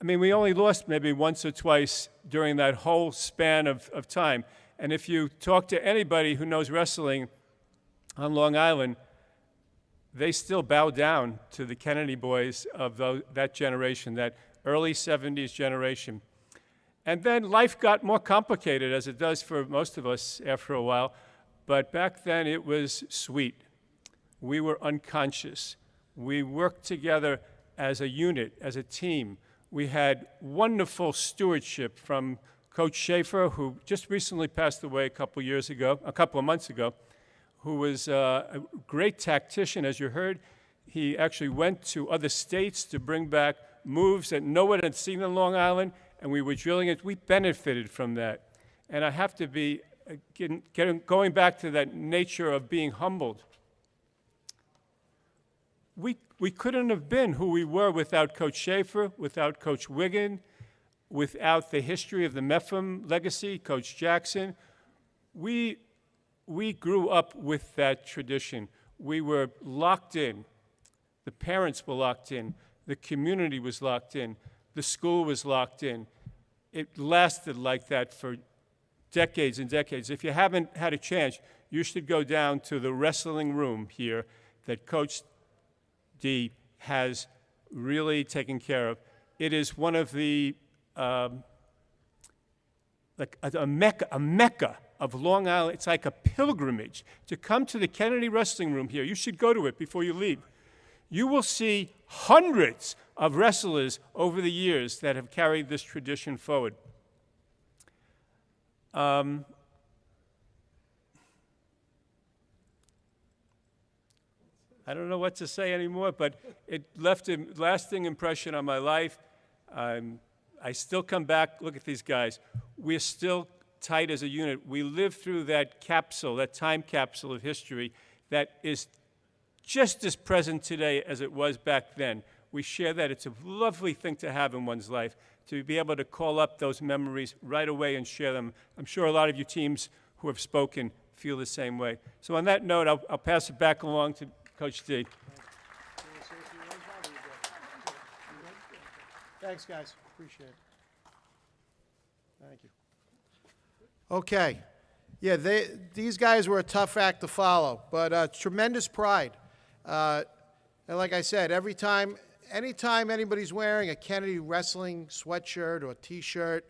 I mean, we only lost maybe once or twice during that whole span of time. And if you talk to anybody who knows wrestling on Long Island, they still bow down to the Kennedy boys of that generation, that early 70s generation. And then life got more complicated, as it does for most of us after a while. But back then, it was sweet. We were unconscious. We worked together as a unit, as a team. We had wonderful stewardship from Coach Schaefer, who just recently passed away a couple of months ago, who was a great tactician, as you heard. He actually went to other states to bring back moves that no one had seen on Long Island, and we were drilling it. We benefited from that. And I have to be, going back to that nature of being humbled. We couldn't have been who we were without Coach Schaefer, without Coach Wiggin, without the history of the Mepham legacy, Coach Jackson. We grew up with that tradition. We were locked in. The parents were locked in. The community was locked in. The school was locked in. It lasted like that for decades and decades. If you haven't had a chance, you should go down to the wrestling room here that Coach D has really taken care of. It is one of the, like a mecca of Long Island. It's like a pilgrimage to come to the Kennedy Wrestling Room here. You should go to it before you leave. You will see hundreds of wrestlers over the years that have carried this tradition forward. I don't know what to say anymore, but it left a lasting impression on my life. I still come back, look at these guys. We're still tight as a unit. We lived through that capsule, that time capsule of history that is just as present today as it was back then. We share that. It's a lovely thing to have in one's life, to be able to call up those memories right away and share them. I'm sure a lot of you teams who have spoken feel the same way. So on that note, I'll pass it back along to Coach D. Thanks, guys. Appreciate it. Thank you. Okay. Yeah, these guys were a tough act to follow, but tremendous pride. And like I said, anytime anybody's wearing a Kennedy wrestling sweatshirt or T-shirt,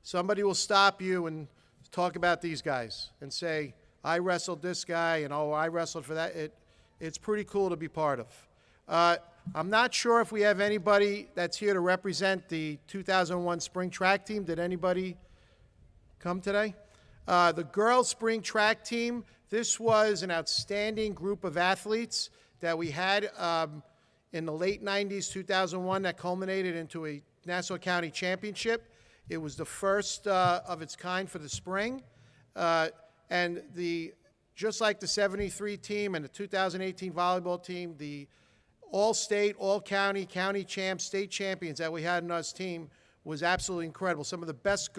somebody will stop you and talk about these guys and say, I wrestled this guy, and oh, I wrestled for that. It's pretty cool to be part of. I'm not sure if we have anybody that's here to represent the 2001 spring track team. Did anybody come today? The girls' spring track team, this was an outstanding group of athletes that we had in the late 90s, 2001, that culminated into a Nassau County championship. It was the first of its kind for the spring. And just like the 73 team and the 2018 volleyball team, the all-state, all-county, county champs, state champions that we had in our team was absolutely incredible. Some of the best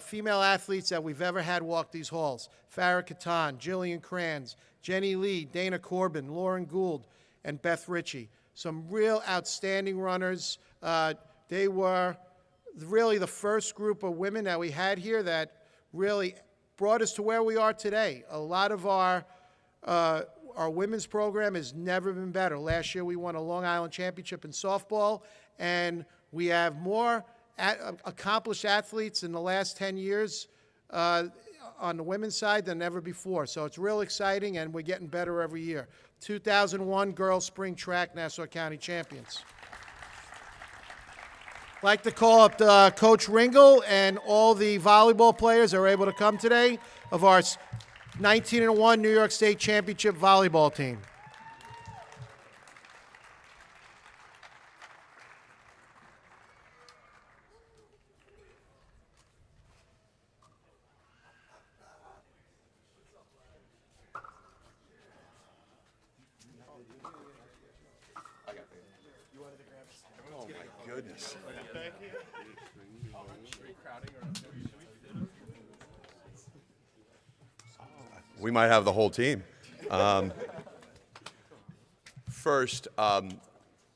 female athletes that we've ever had walk these halls. Farrah Katan, Jillian Kranz, Jenny Lee, Dana Corbin, Lauren Gould, and Beth Ritchie. Some real outstanding runners. They were really the first group of women that we had here that really brought us to where we are today. A lot of our women's program has never been better. Last year we won a Long Island championship in softball, and we have more accomplished athletes in the last 10 years on the women's side than ever before. So it's real exciting, and we're getting better every year. 2001 girls spring track Nassau County champions. I'd like to call up Coach Ringel and all the volleyball players that are able to come today of our 19-1 New York State Championship volleyball team. goodness. We might have the whole team. First, I'm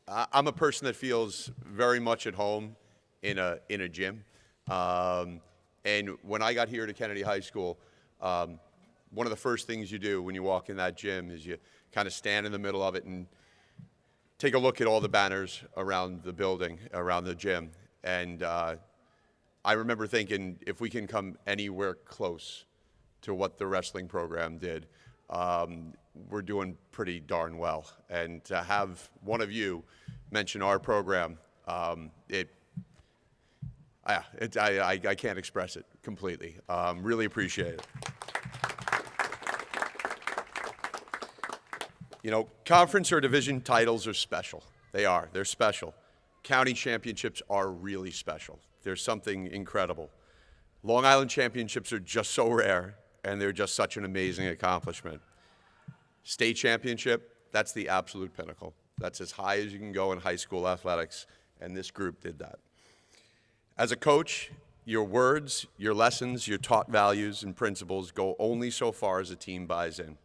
a person that feels very much at home in a gym. And when I got here to Kennedy High School, one of the first things you do when you walk in that gym is you kind of stand in the middle of it and take a look at all the banners around the building, around the gym. And I remember thinking, if we can come anywhere close to what the wrestling program did, we're doing pretty darn well. And to have one of you mention our program, I can't express it completely. Really appreciate it. You know, conference or division titles are special. They are. They're special. County championships are really special. There's something incredible. Long Island championships are just so rare, and they're just such an amazing accomplishment. State championship, that's the absolute pinnacle. That's as high as you can go in high school athletics, and this group did that. As a coach, your words, your lessons, your taught values and principles go only so far as a team buys in.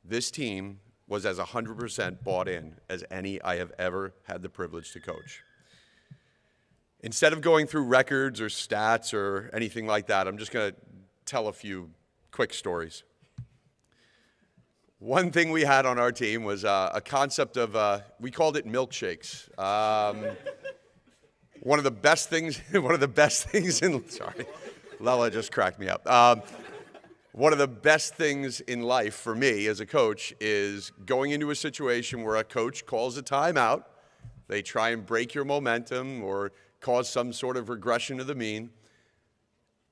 This team was as 100% bought in as any I have ever had the privilege to coach. Instead of going through records or stats or anything like that, I'm just going to tell a few quick stories. One thing we had on our team was a concept of, we called it milkshakes. One of the best things in, sorry, Lela just cracked me up. One of the best things in life for me as a coach is going into a situation where a coach calls a timeout. They try and break your momentum or cause some sort of regression to the mean.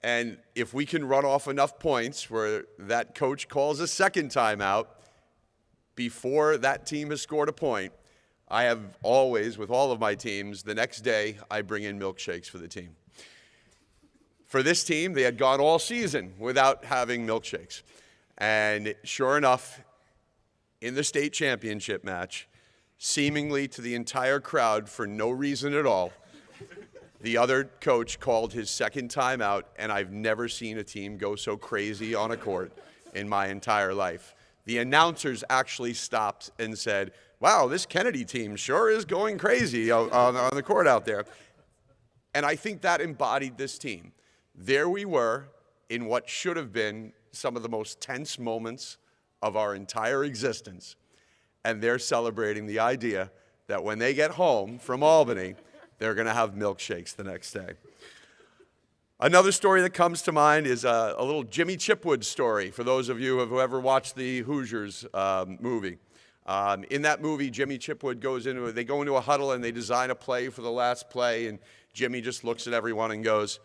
And if we can run off enough points where that coach calls a second timeout before that team has scored a point, I have always, with all of my teams, the next day I bring in milkshakes for the team. For this team, they had gone all season without having milkshakes. And sure enough, in the state championship match, seemingly to the entire crowd for no reason at all, the other coach called his second timeout, and I've never seen a team go so crazy on a court in my entire life. The announcers actually stopped and said, wow, this Kennedy team sure is going crazy on the court out there. And I think that embodied this team. There we were in what should have been some of the most tense moments of our entire existence, and they're celebrating the idea that when they get home from Albany, they're going to have milkshakes the next day. Another story that comes to mind is a little Jimmy Chipwood story, for those of you who have ever watched the Hoosiers movie. In that movie, Jimmy Chipwood they go into a huddle and they design a play for the last play, and Jimmy just looks at everyone and goes,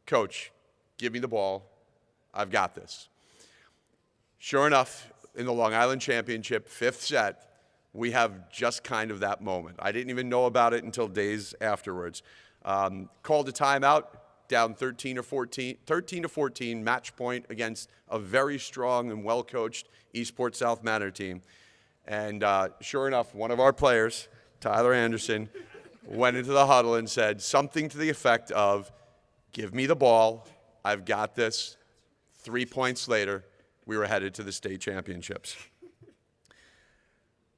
Coach, give me the ball. I've got this. Sure enough, in the Long Island Championship, 5th set, we have just kind of that moment. I didn't even know about it until days afterwards. Called a timeout, down 13 to 14, match point against a very strong and well-coached Eastport South Manor team. And sure enough, one of our players, Tyler Anderson, went into the huddle and said something to the effect of, give me the ball, I've got this. 3 points later, we were headed to the state championships.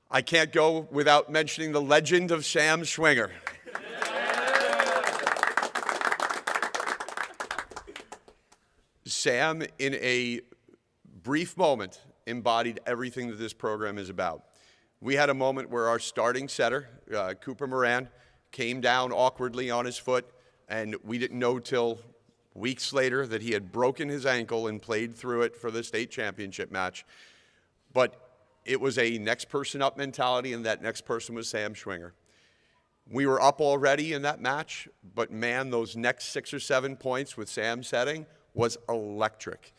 I can't go without mentioning the legend of Sam Schwinger. Sam, in a brief moment, embodied everything that this program is about. We had a moment where our starting setter, Cooper Moran, came down awkwardly on his foot, and we didn't know till weeks later that he had broken his ankle and played through it for the state championship match. But it was a next person up mentality, and that next person was Sam Schwinger. We were up already in that match, but man, those next 6 or 7 points with Sam setting was electric.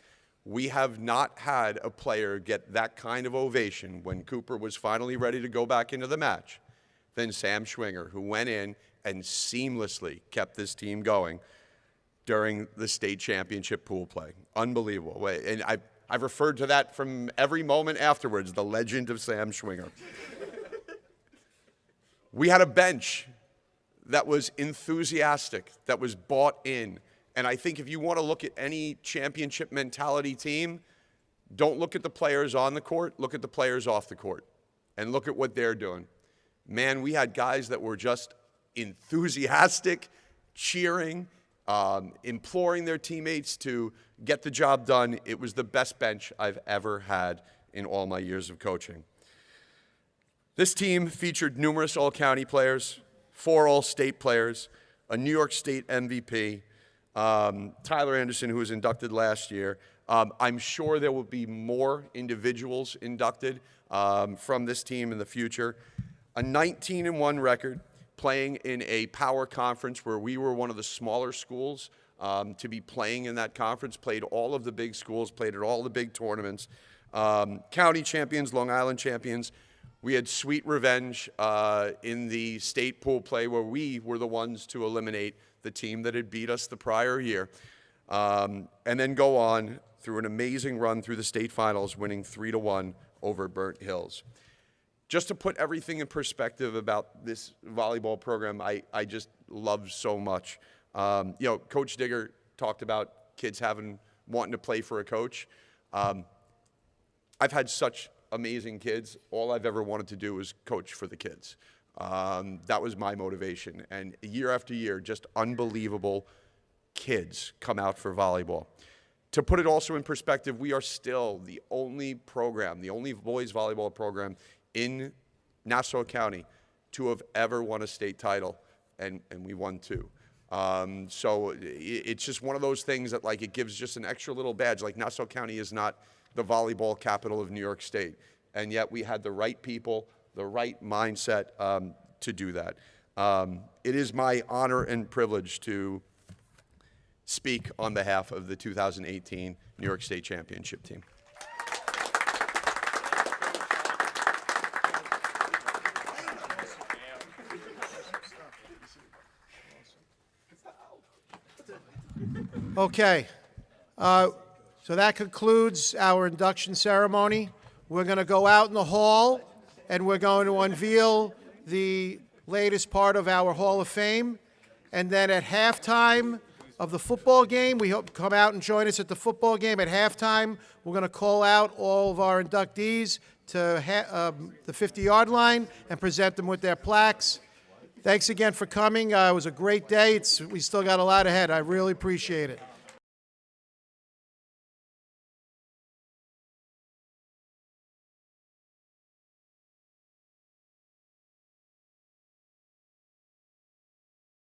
We have not had a player get that kind of ovation when Cooper was finally ready to go back into the match than Sam Schwinger, who went in and seamlessly kept this team going during the state championship pool play. Unbelievable. And I've referred to that from every moment afterwards, the legend of Sam Schwinger. We had a bench that was enthusiastic, that was bought in. And I think if you want to look at any championship mentality team, don't look at the players on the court, look at the players off the court, and look at what they're doing. Man, we had guys that were just enthusiastic, cheering, imploring their teammates to get the job done. It was the best bench I've ever had in all my years of coaching. This team featured numerous all-county players, 4 all-state players, a New York State MVP, Tyler Anderson, who was inducted last year. I'm sure there will be more individuals inducted from this team in the future. A 19-1 record, playing in a power conference where we were one of the smaller schools to be playing in that conference, played all of the big schools, played at all the big tournaments. County champions, Long Island champions. We had sweet revenge in the state pool play where we were the ones to eliminate the team that had beat us the prior year. And then go on through an amazing run through the state finals, winning 3-1 over Burnt Hills. Just to put everything in perspective about this volleyball program, I just love so much. You know, Coach Digger talked about kids wanting to play for a coach. I've had such amazing kids. All I've ever wanted to do was coach for the kids. That was my motivation. And year after year, just unbelievable kids come out for volleyball. To put it also in perspective, we are still the only program, the only boys volleyball program in Nassau County to have ever won a state title, and we won 2. So it's just one of those things that, like, it gives just an extra little badge. Like, Nassau County is not the volleyball capital of New York State, and yet we had the right people, the right mindset to do that. It is my honor and privilege to speak on behalf of the 2018 New York State Championship team. Okay. So that concludes our induction ceremony. We're going to go out in the hall, and we're going to unveil the latest part of our Hall of Fame. And then at halftime of the football game, we hope come out and join us at the football game. At halftime, we're going to call out all of our inductees to the 50-yard line and present them with their plaques. Thanks again for coming. It was a great day. We still got a lot ahead. I really appreciate it.